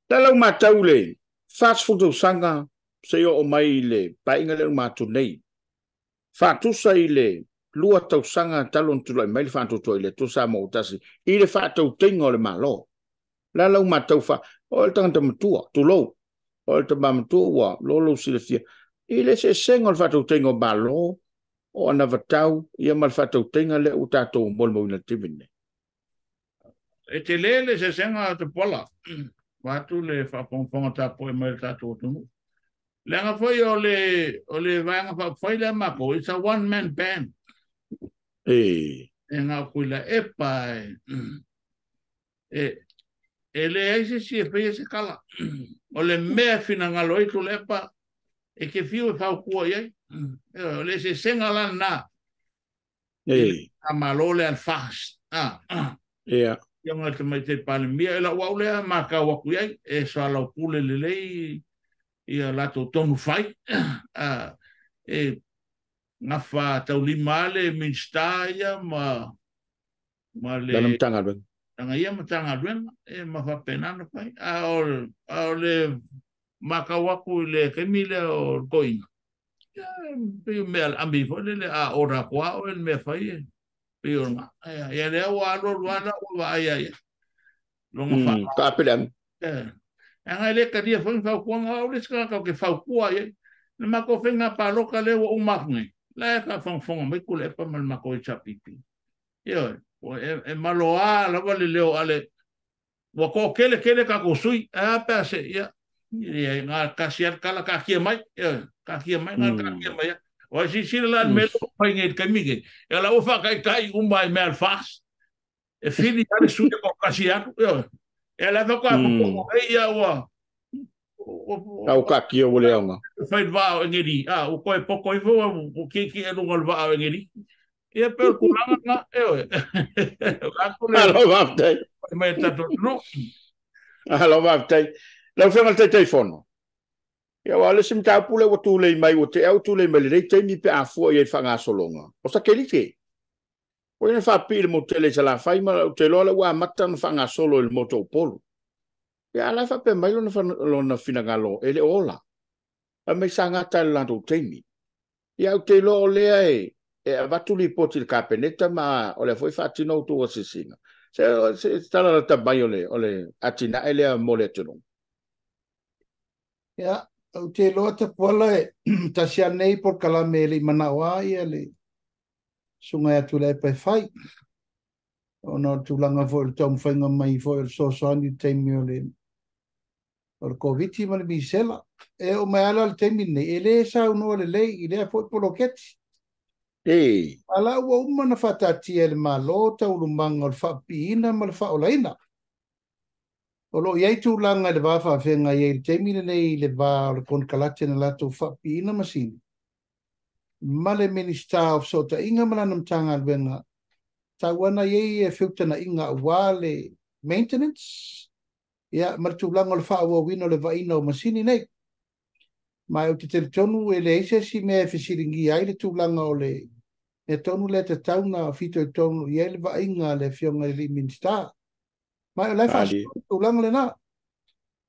S1: Dalau matau le fast food sanga se o mai le painga le matu nei fatu sai le lua tau sanga talon tu mai le fatu to le tu sa mo tasi i le fatu tingo le malo la lau matau fa o le tanga matua tu lo o le tama matua wa lolo silfia i le se sengo le fatu tingo malo o na vatau ia mal fatu tinga le utato mol mo na tivine
S3: e te lele se senga te pola watu le fa ponga ta po mai ta tu le nga foi o le vanga fa foi le mako it's a one man band nga kuila epa ele ese si e se kala o le me fina nga loi tu lepa e ke fiu fa ku ai le se senga la na Amalo le al fast.
S1: Ia.
S3: Yang te mai te palemia e la wau lea maka waku ai e Soalepule lelei ia lato tonu fai e ngafa tau lima le minsta ia ma le
S1: Dalam tanga ben.
S3: tanga ia ma tanga ben e ma fa penana fai a le maka waku le kemile o koina pe me al ambi fo le a ora kwa o el me fai pe ona ia le wa ro wana wa ia longa fa
S1: Ka pelam.
S3: Anga le ka dia fong fa kuanga o le ska ka ke fa kua ye. Le ma ko fenga pa loka le o magne. Le ka fong me kule pa mal ma ko chapipi. Yo, e maloa la vale le o ale. Wa ko kele ka ko sui a pa se ya. Ye nga ka sia kala ka kia mai. Ka kia mai nga ka kia mai. O si la me lo pa nge ka mige. E la o fa kai mai me al fas. E fili ale su ko ka sia. Yo. Ela vai com a aí
S1: o kaki o le nga.
S3: Fai va ngeri. O koi poko i vo o que é no va ngeri. E per kulanga na
S1: Alo vaftai.
S3: Mai tato no.
S1: Alo vaftai. La fenga te telefono. Ya wale sim ta pule o tu le mai o te au tu le mai le te mi pe afo e fanga solonga. O sa kelike. O ina fa pile mo tele sala fai ma te lo la wa matan fanga solo il moto polo. Ya la fa pe mai lo na fina galo ele ola. A me sanga tal la do temi. Ya te lo le e avatuli poti il capenetta ma o le foi fatti no tu assassina. Se sta la tabai ole atina ele mole tuno.
S2: Ya, o te lo te pola ta sia nei por kalame le manawa ia le sunga atu le pe fai. Ona tulanga fo le tom whainga mai fo le sosoani teimi o le Komiti ma le misela. E o mai ala le teimi nei, e le sa unua le lei, i lea fo i poloketi. Ala ua umana whatati e le malo, tau lumanga o le whapiina ma le whaolaina. O lo iai tūlanga le wafa whenga i le teimi nei le wā o le konkalate na lato whapiina masini. Ma le Minister of Sota inga mananam tanga alwenga. Tawana ye e filtana inga wale maintenance. Ya martulanga le whaawa wino le vaina o masini nei. Mai o te tonu e le eise si mea fisiringi ai le tūlanga o le e tonu le te tauna fito e tonu i ele vainga le fionga le Minister. Mai o le tūlanga le na.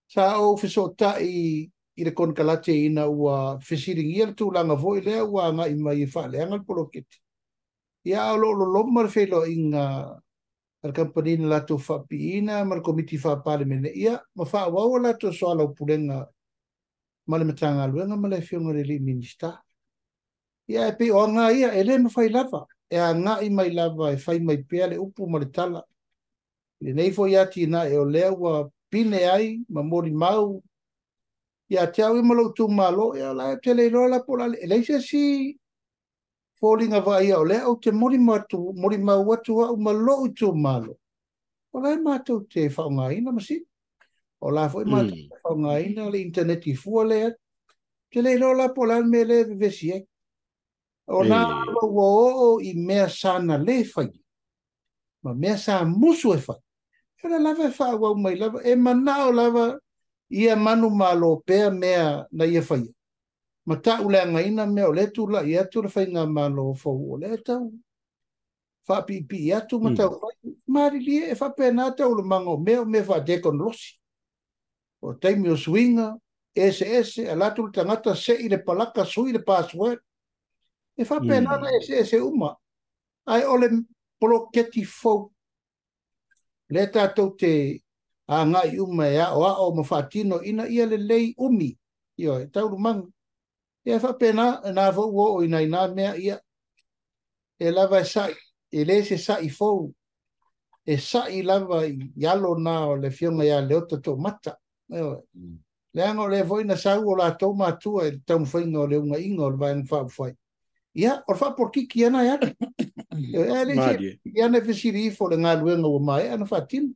S2: Sa o fisota i le konkalate ina ua fisiringi le tūlanga vo i lea ua nga ima i whaale angal poloketi. Ia lo lomar felo inga al kampanina lato whapiina ma le Komiti Faamisionare ia ma whaawawa lato Soalepule ma le matanga aluenga ma le fionga le Minister. Ia e pe o nga ia e le ma whai lava e a nga i mai lava e whai mai pea le upu ma le tala. Le nei fo iati na e o lea ua pine ai ma mori mau ia te au i malo tu malo ia la te le rola pola le leise si falling va ia o le au te mori mau atu au malo tu malo o la matou te whaongaina masi o la foi matou te whaongaina le internet i fua le te le rola pola me le vesi e o na o i mea sana le whai ma mea sa musu e whai e la lava e whaua mai lava e manao lava ia manu malo pea mea na ia whai. Ma tau le ngaina mea o le tula i atu le whainga malo fau o le tau. Whapipi i atu ma tau whai. Mari lia e whapena tau le mango mea o me whadekon losi. O taimi o swinga, SS, a latu le tangata se i le palaka sui le password. E whapena na SS uma. Ai o le poloketi fau. Le tātou te a ngai uma e o ma whatino ina ia le lei umi. Io, e tauru manga. Ia whapena, nā wau o ina ina mea ia. E lava e sai, e le se sai fau. E sai lava i alo nā o le fionga ia le ota tō mata. Le anga o le voina sau o la tō matua e tau mwhainga o le unga inga o le vai ngwha uwhai. Ia, o le whaporkiki ana ia. E le se, ia ne whisiri ifo le ngā luenga o mai, ana whatino.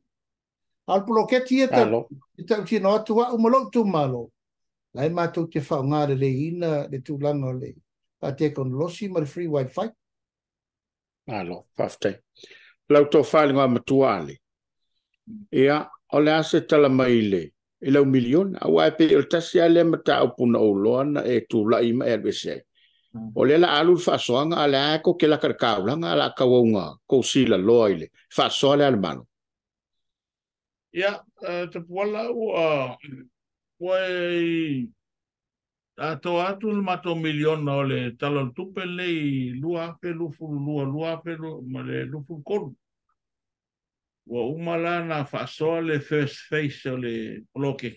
S2: Alpoloketi e tau tino atua umalo tu malo. Lai mātou te whaongare le ina le tūlanga le a te kon losi ma le free wifi.
S1: Alo, whaftai. Lau tō whalinga matua ale. Ia, o le ase tala mai le. I lau milion, a wai pe il tasi ale mata au puna o loana e tu la ima e albese. O le la alu whaasoanga a le aeko ke la karkaulanga a la kawaunga ko sila loa ile. Whaasoa le alemano.
S3: Ia, te puala wai ato atu le mato milion o le tala tupe lei lua pe lua pe ma le lufu kolu. Wa umala na whaasoa le first face o le bloke.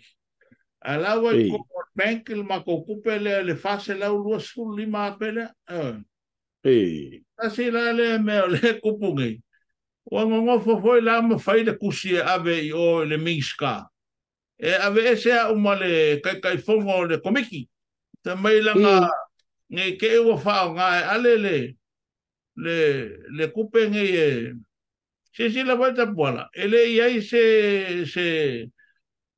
S3: Alawa i ko bank il mako kupe le fase lau lua sulu lima apele. Asi la le me o le kupungi. Wa ngofo foi la ma fai le kusi ave i o le miska. E ave ese a umale kai fongo le komiki. Te mai langa nge ke wa fa nga ale le kupe nge si la volta buona. Ele iai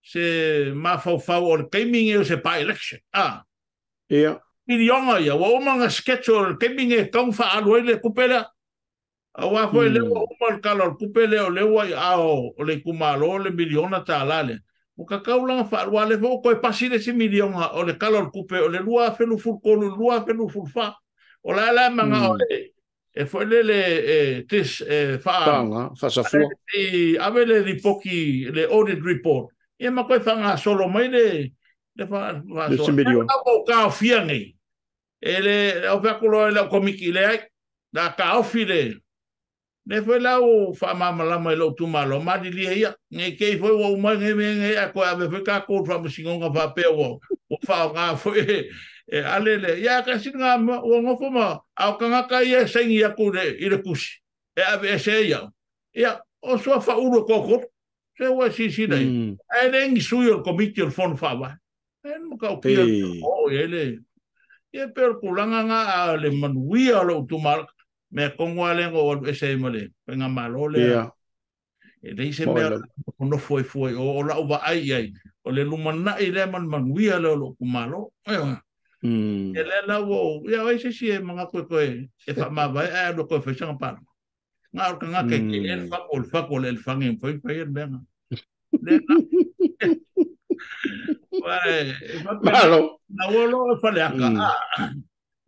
S3: se mafau o gaming e se pa election.
S1: Ia.
S3: Milionga ia, wa umanga sketch o gaming e kong fa aloi le kupela. Wa foi le umal kalor kupele o le wa o le kumalo le miliona ta lale. O kakau langa fa aloi le fo ko pasile si milionga o le kalor kupe o le lua felu fulkolu lua felu fulfa. O la manga o e foi le tis fa
S1: safua
S3: e avele ripoki le audit report e ma koe fanga solo mai le fa so o ka fia nei ele o fa kulo le komiki le ai da ka ofile le foi la o fa mama la mai lo tu malo ma di ia nei ke foi o mai nge a ko ave foi ka ko fa musinga fa pe o fa nga foi alele ya ka singa o ngofo ma au kanga ka ia sengi aku le kusi e ave ese ia o sua fa uno koko se wa si dai e nengi sui o komiti o fon fa ba e no ka o kia o ele e per kulanga nga le manuia lo tu mal me kongo ale ngo ese male penga malo le e dei se me no foi o la uba ai o le lumana i le manuia lo kumalo ele la wo ya ai se si manga ko e fa ma ba e do ko fe sanga pa nga ka nga ke el fakol el fangin foi ben
S1: malo
S3: na wolo fale aka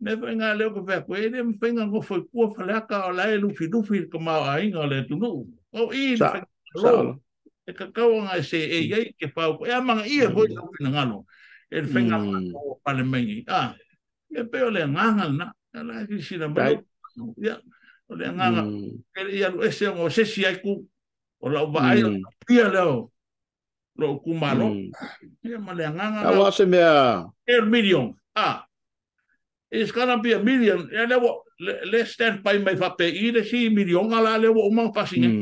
S3: ne venga le ko fe ko ele venga go foi ko fale aka o la elu fidufi ko ma ai ngale tu no o i lo e ka ka nga se e ye ke pa e manga i foi no ngalo el venga o pale mengi e pe ole nganga na la si na malo ya ole nganga ia ese o se si ai ku o la vai pia lo kumalo ia male nganga
S1: awa se mea
S3: el million it's gonna be a million e le stand by my fape i le si million ala le o ma pasinga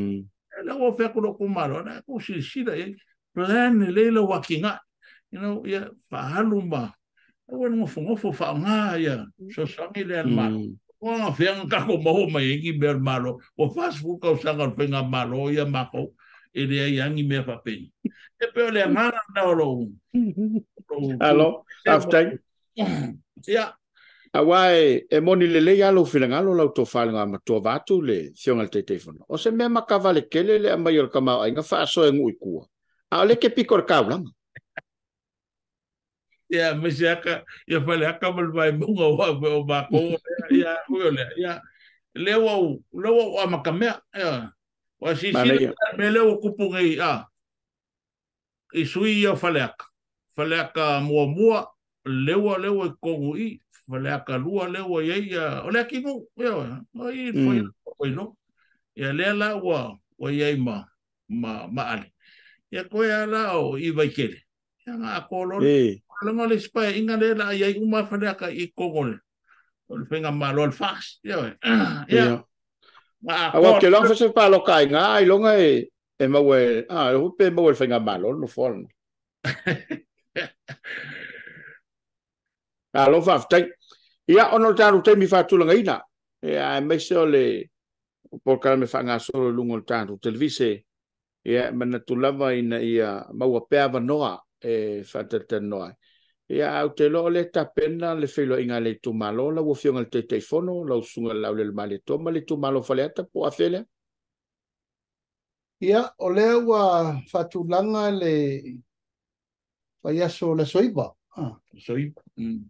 S3: le o fe ko kumalo na ko si da plan le lo wakinga ia fa halumba o no fo fa nga ia so sangi le mal o fiang ka ko mo mai ki ber malo o fas fu ka sanga penga malo ia mako ele yang i me fa pe e pe le ngana na lo
S1: alo after
S3: ya
S1: awai e moni le ya lo filanga lo to falanga ma to vatu le siongal te telefono o se me makavale kele le mayor kama ai nga fa so en uikua a le ke pikor kaula
S3: ya me siaka ya fale akabal vai munga o ba ko ya ya lewo amakamea ya wa si me lewo kupungi i sui ya fale aka mua lewo kongu i fale aka lua lewo ya ole ki no ya ai foi no ya lela wa ya ma ale ya ko ya la o i vai kele ya nga kolor Lango le spa inga le la ya uma fale ka I kongol. O fenga malo al fast. Ya.
S1: Awa ke long se pa lo kai nga ai longa e mawe o pe mawe fenga malo no fon. Lo fa tai. Ia ono taru te mi fa tu langa ina. E me se ole por kala me fa nga solo lungo taru televise. Ia mana tu lava ina ia mawa pe ava noa e fa te noa. Ia au te lo le tapena le filo inga le tu malo la wo fionga te telefono la usunga la le male to male tu malo faleata po afele.
S2: Ia o le wa fatulanga le Paiaso la soiva.
S3: Soiva.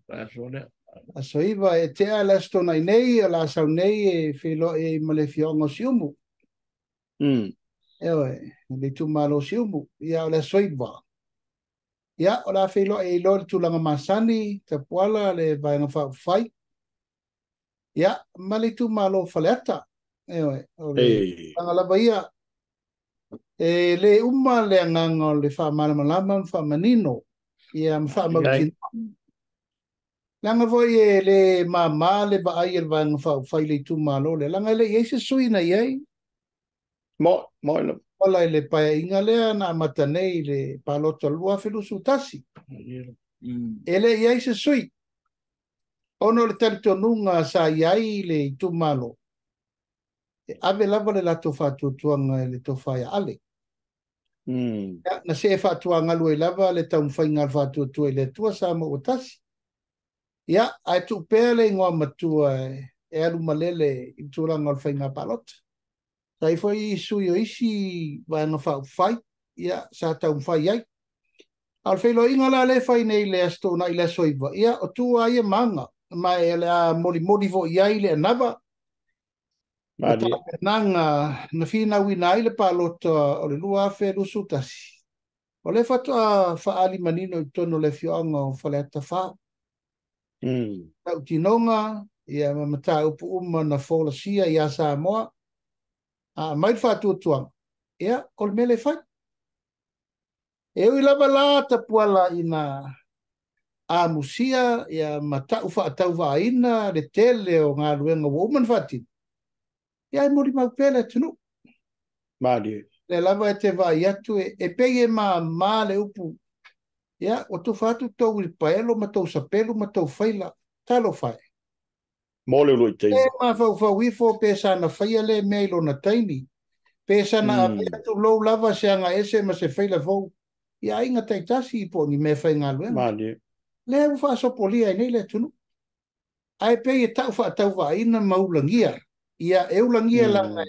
S3: Paiaso le.
S2: A soiva e te ala stona nei, ala sau nei e filo e male fionga siumu. Ewe, le tu malo siumu. Ia o la soiva. Ia o la filo e ilo tulanga masani, te puala le vaenga whai. Ia, male tu malo faleata. Ewe, o le pangalaba ia. E le uma le anganga le wha malamalama, wha manino. Ia mwha maukina. Langa voi e le mama le ba ai va nga fa le tu malo le langa le yese sui na ye
S1: mo
S2: wala le pa inga le na matanei le paloto lua felu sutasi ele yese sui ono le tanto nunga sa yai le tu malo ave lava le lato fa tu tuanga le to fa ya ale na se fa tuanga lu lava le tam fa inga fa tu le tua sa mo utasi. Ia, ai tu pele ingoa matua e alu malele i tūranga o whainga palota. Sai foi sui o isi vanga whau whai, ia, sa tau whai ai. Al whailo inga la le whai nei le asto na i le soiva. Ia, o tu ai e manga, mai e le a mori vo iai le anava. Ma ta nanga na fina wina i le palota o le lua fe lusu tasi. O le fatua whaali manino i tono le fioanga o whaleata whao. Tau tinonga, ia mamata upu na wholasia ia Samoa. Mai whātua tuanga. Ia, kol mele whai. E ui lava la tapuala ina a musia, ia mata ufa atau vaina, le tele o ngā ruenga woman whati. Ia e mori mau pele tunu.
S1: Madi.
S2: Le lava e te vai atu e pege ma le upu. Ia, o tu whātu tau i paelo, ma tau sapelu, ma tau whaila, talo whai.
S1: Mole lui te.
S2: E ma whau wifo pesa na whaia le meilo na taini. Pesa na apea tu lou lava se anga ese ma se whaila fau. Ia inga taitasi i po ni me whai ngā luenga.
S1: Madi.
S2: Le au wha sopolia i nei le tunu. Ai pe e tau wha ina maulangia. Ia eulangia langa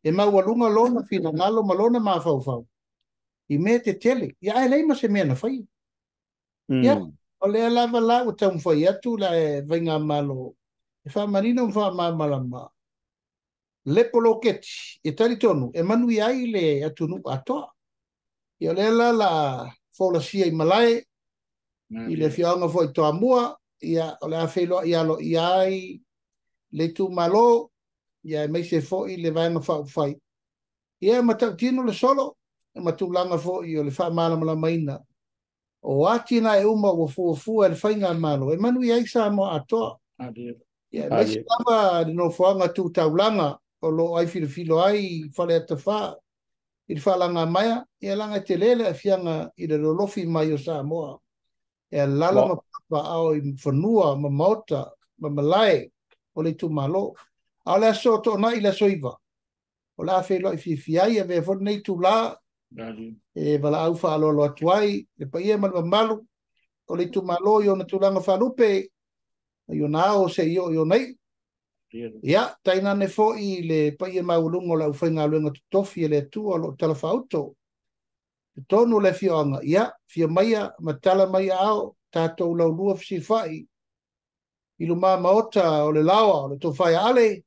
S2: e maualunga lona fina ngalo malona ma whau. I me te tele. Ia ai leima se mea na whai. Ia, o lea lava la o tau mwhai atu la e vainga malo. E wha marina wha malama. Le poloketi, e tari tonu, e manu i ai le atunu atoa. Ia lea la wholasia i malae, i le whianga fo i toa mua, ia o lea wheloa i alo i ai, le tu malo, ia e meise fo i le vainga wha whai. Ia matau tino le solo, e matu langa fo i o le wha malama maina. O atina e uma o fuafua le whainga malo. E manu i ai Samoa atoa. Ia, mesi kama no whaanga tu taulanga o lo ai filo ai whale ata wha. I whalanga maia, ia langa te lele a whianga i le rolofi mai o Samoa. Ia lalanga papa au i whanua, ma maota, ma malae o le tu malo. Au le aso to na i le soiva. O la whelo i whiai a vea nei tu la. E wala au wha alo atuai, e pa ia malama malu, o le tu malo i ona tulanga whalupe, i ona o se i nei. Ia, taina ne fo i le pa ia maulungo la uwhainga luenga tutofi e le tua lo tala whauto. Tonu le fioanga, ia, fia maia, matala maia ao, tātou lau lua fisi whai, i luma maota o le lawa, o le to whai ale,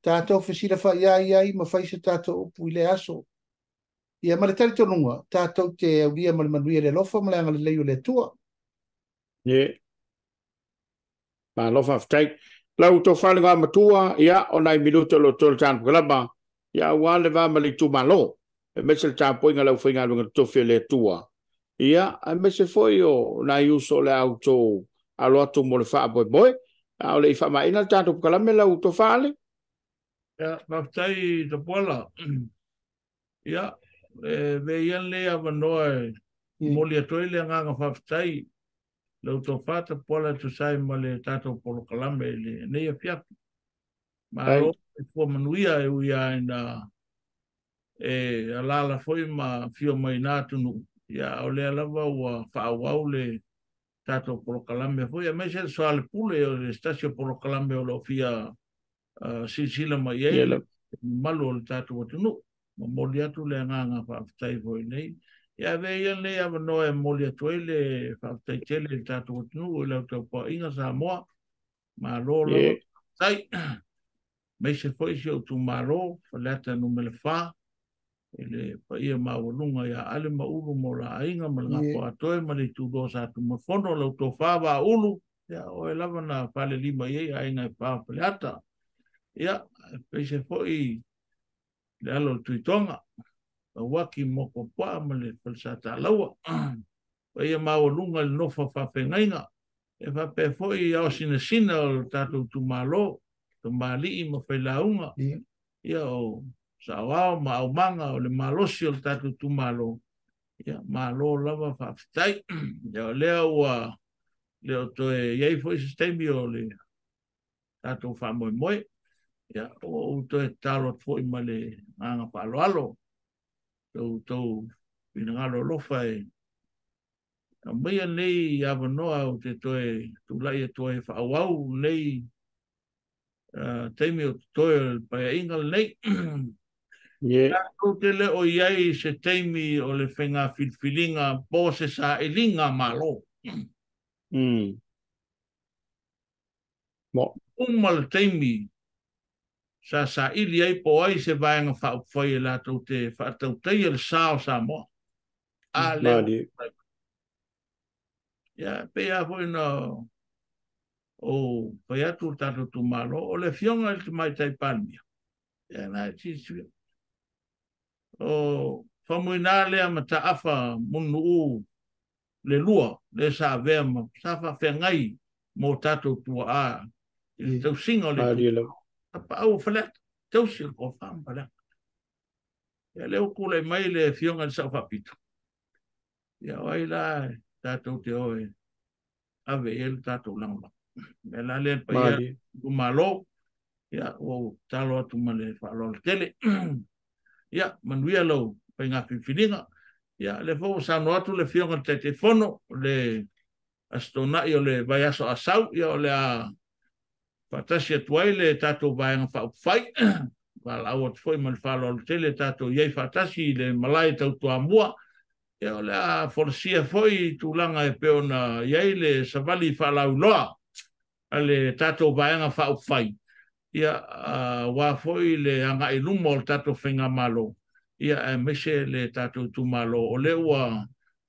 S2: tātou fisi la whai ai, ma whai se tātou upu i le aso. Ia ma le tari tonunga, tātou te aulia ma le manuia le lofa, ma le anga le leio le tua.
S1: Ie. Ma lofa ftai. Lau to whalinga matua, ia, o nai minuto lo tolo tāna pukalaba, ia wale wa ma le tu malo. E mese le tāpoinga lau whainga lunga tofi le tua. Ia, a mese foi o nai uso le auto alo atu mo le wha boi. A o le i wha maina le tātou pukalame lau to whale.
S3: Ia, maftai te pola. Ia, ve ian le avanoa moli atoi le nganga whaftai. Lau tō whata pola tu sai ma le tātou polo kalame le nei a fiaku. Ma alo e fua manuia e uia ina e alala foi ma fio mai nātunu. Ia o le alava ua whaawau le tātou polokalame foi, a mese Soalepule o le stasio polokalame o lo fia silsila mai ei, malu o le tātou atunu, ma moli atu le nganga whaafitai foi nei. Ia vei nei ava noe moli atu ei le whaafitai tele le tātou atunu, o lau tau pa inga Samoa, ma lo lava tai, mese foi si o tu malo, whaleata numele wha, ele pa ia mawalunga ia ale maulu mo la ainga ma ngapo atoe ma le tudo sa tu mafono lau tau wha wa ulu, ia o e lava na pale lima iei ainga e paa whaleata. Ia, pese foi le alo tuitonga, a waki moko paa ma le falsata laua. Pa ia mawalunga le nofa whawhengainga, e whape foi au sina o le tātou tu malo, tu mali i ma whailaunga. Ia o sawao ma au manga o le malosi o le tātou tu malo. Ia malo lava whawhitai. Ia lea ua leo toe iei foi sistemi o le tātou whamoe moe. Ia o toe talo foi ma le anga palo tau pinangalo lofa e. A mea nei awanoa o te toe tūlai e toe whaawau nei teimi o toe pai ingal nei. Tātou te leo iai se teimi o le whenga filfilinga po se sa ilinga malo. Umal teimi sa ili ai po ai se vaenga whauwhai e lātou te whaatau tei le sao Samoa. A leo. Ia, pea hoi na o pai atu tātou tu malo, o le fionga le te mai tai palmia. Ia, nai tisi. O whamuina lea ma ta awha munu u le lua, le sa vea ma sa whawhengai mo tātou tua a. Tau singa o le tua. Apa au whalet, tau singa o whampalet. Ia leo kule mai le fionga le sa whapitu. Ia, wai la tātou te oe. Ave el tātou langla. Me la le pa ia umalo, ia o talo atu ma le whaalo le tele. Ia, manuia lau, pa ngā whiwhiringa. Ia, le fōu sano atu le fionga te fono, le astonai o le vai aso asau, ia o le a patasi atuai le tātou vaianga whauwhai. Wala au atu foi ma le whaalo le tele, tātou iei whatasi le malai tau tua mua. Ia o le a forsia foi tūlanga e peona iei le savali whalau loa. Ale tātou vaianga whauwhai. Ia wā foi le anga i lumo o tātou whenga malo. Ia e mese le tātou tu malo. O le ua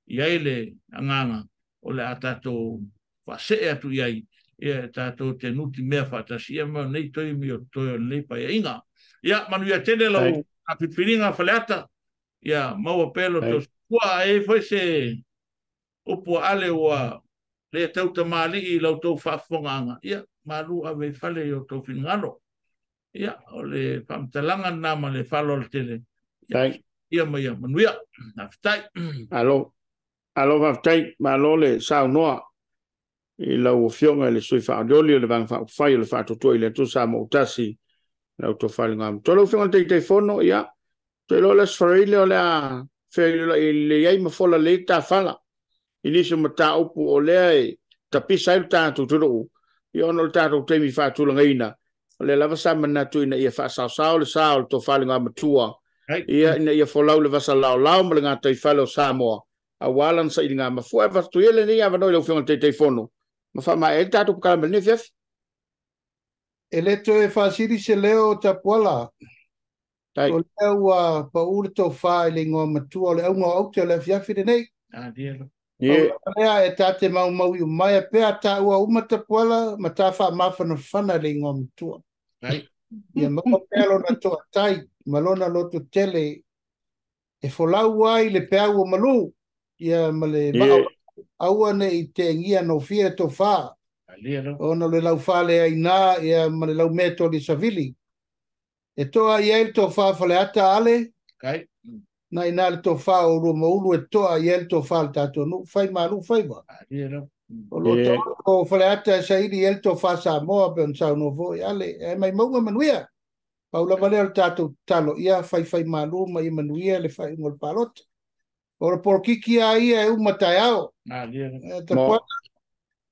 S3: iei le anganga. O le a tātou whasee atu iei. Ia tātou te nuti mea whatasi. Ia mau nei toi mi o toi o nei pai inga. Ia manu ia tene lau a pipiringa whaleata. Ia maua pelo tau kua e foi se upo ale ua le tau tamali i lau tau whaafonga. Ia, malu ave whale o tau whingano. Ia, o le whamtalanga nama le whalo le tele. Ia mai a manuia. Haftai.
S1: Alo haftai, malo le sao noa. I lau fionga le sui whaadoli o le vang whai o le whaatotua i le tu sa mo utasi. Lau tau whalinga. Tolo fionga te fono, ia. Te lo le sfarile o le a le iei mafola le ta fala. Inisi mata upu o lea e tapisa ilu tātou turu. I ono le tātou teimi whātulanga ina. O le lava sa manatu ina ia whaasau le sao le to whalinga matua. Ia ina ia folau le vasa lao ma le ngā tai whale o Samoa. A walan sa ili ngā mafua e vatu ele ni awa noi lau whionga te fono. Ma wha mai e tātou pukalama ni fiaf.
S2: E le to e whaasiri se leo tapuala. O lea ua pa ure tau wha i le ngā matua o le au ngā aute o le fiafire nei. Lea e tate mau i mai a pēa tā ua umata puala ma tā wha mawhana whana le ngā matua. Ia mako pēa lona toa tai, malona loto tele e folau ai le pēa ua malu. Ia ma le mao aua ne i te ngia no fia tau wha. Ona le lau wha le aina ia ma le lau meto li savili. E toa i el to wha whale ata ale, na ina le to wha o rua maulu e toa i el to wha le tato, nu whai malu whai wa. O lo toa o whale ata e sa iri el to wha Samoa pe on sao no voi ale, e mai maunga manuia. Paula vale al tato talo, ia whai malu ma i manuia le whai ngol palot. O lo porkiki a ia e umatai ao.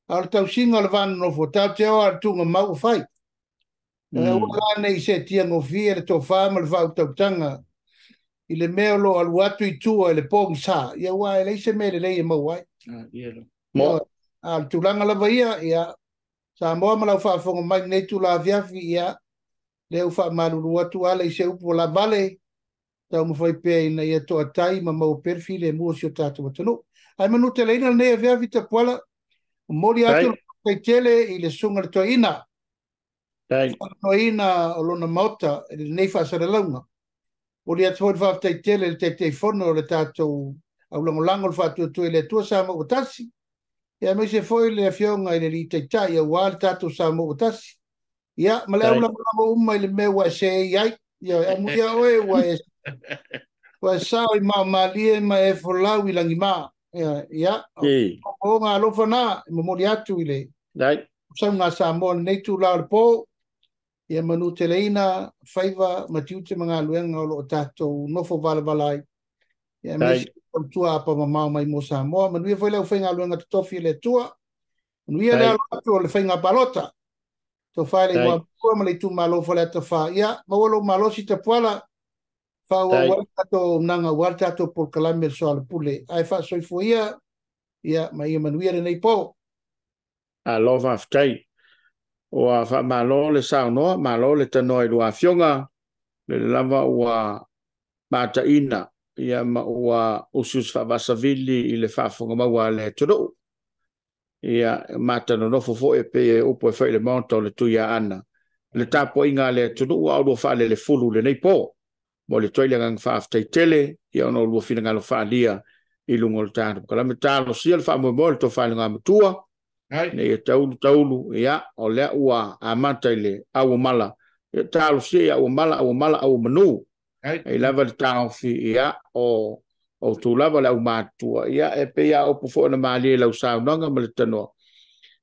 S2: Al tau singa le van no fo tau te o tunga mau fai. Ua nei se tia ngofi le to fa mal va tau tanga. I le mea lo al watu I tua le pong sa. Ia wa le se me le le mau wai. Mo al tulanga la vaia ia Samoa malau fa fonga mai nei tu la viafi ia le u fa malu watu ale se upo la vale. Tau mo foi pe na ia to atai ma mau perfil e mo sio tatu watano. Ai manu te leina nei viafi te pola. Mori atu kai tele I le sunga le toina. Toina o lona mauta le nei fa sare launga. Mori atu foi fa tai tele le te fono le tatu au lango le fa tu le tua sama o tasi. Ia me se foi le fionga I le li te tai ia wal tatu sama o tasi. Ia ma le au lango uma I le mewa se iai. Ia amu ia oe wa sao I ma lie ma e folau I langi ma. Ia o ngā lofa nā I mori atu I le. Sau ngā Samoa nei tu la le po. Ia manu te leina whaiva ma tiute mga luenga o lo tātou nofo vala valai. Ia me se tua apa mamau mai mo Samoa. Manu ia foi lau whainga luenga te tofi le tua. Manu ia lea atu o le whainga palota. To whaile mua kua ma le tu malo fa le ta wha. Ia mawalo malo si te puala. Whaua wartato nanga wartato por kalame Soalepule. Ai wha soifo ia. Ia ma ia manu ia nei po.
S1: Alofa aftai. Ua wha malo le saunoa, malo le tanoa I lua fionga, le lava ua mata ina, ia ma ua usus wha vasavili I le whafonga maua le toro. Ia mata no nofo fo e pe e upo e whai le maunta le tuia ana. Le tapo inga le toro ua aurua wha le fulu le nei po. Mo le toile ngang wha aftai tele, ia ono lua fina ngalo wha lia I lungo le tāna. Kalame tālo sia le wha mo le to wha ngā mutua. Nei taulu ia o lea ua amata ile au mala ia talo si au mala au manu ai lava le taofi ia o tu lava le au matua ia e pe ia o pofo na mali lau saunanga ma le tanoa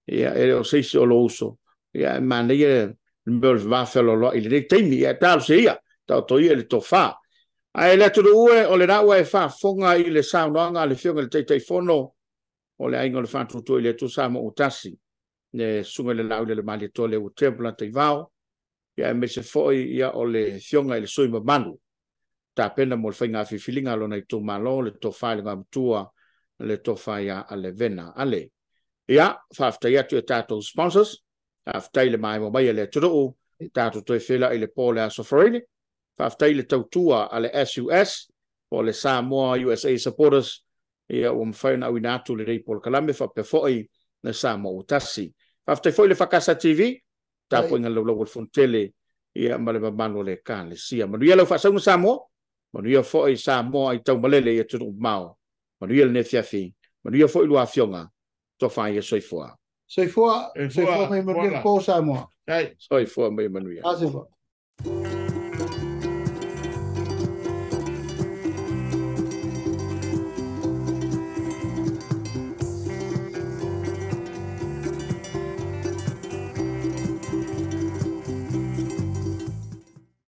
S1: ia e o seisi o lo uso ia mana ia mbel vafelo lo ile nei teimi ia talo si ia tau to ia le tofa ai le tulu ue o le raua e fa fonga I le saunanga le fionga le teitei fono o le ainga le whantu tu le tu sama o tasi. Ne sunga le lau le mali tole o templa te vau. Ia me se foi ia o le fionga le soima manu. Ta pena mo le whainga whiwhilinga lo nei tu malo le to whai ngā mtua le to whai a le vena ale. Ia, whaftai atu e tātou sponsors. Whaftai le mai mo mai le turu. Tātou toi whila I le pōle a sofarene. Whaftai le tautua a le SUS. O le Samoa USA supporters. Ia o mwhaina au inatu le rei pol kalame wha pe foi na Samoa o tasi. Whaftai foi le whakasa TV, tāpo inga lau al fontele, ia male mamano le kāne sia. Manuia lau whasau na Samoa, manuia foi Samoa I tau malele ia tunu mao. Manuia le ne fiafi, manuia foi lua fionga, to whai ia soifua.
S2: Soifua mai manuia po Samoa.
S1: Soifua mai manuia.
S2: Asifua.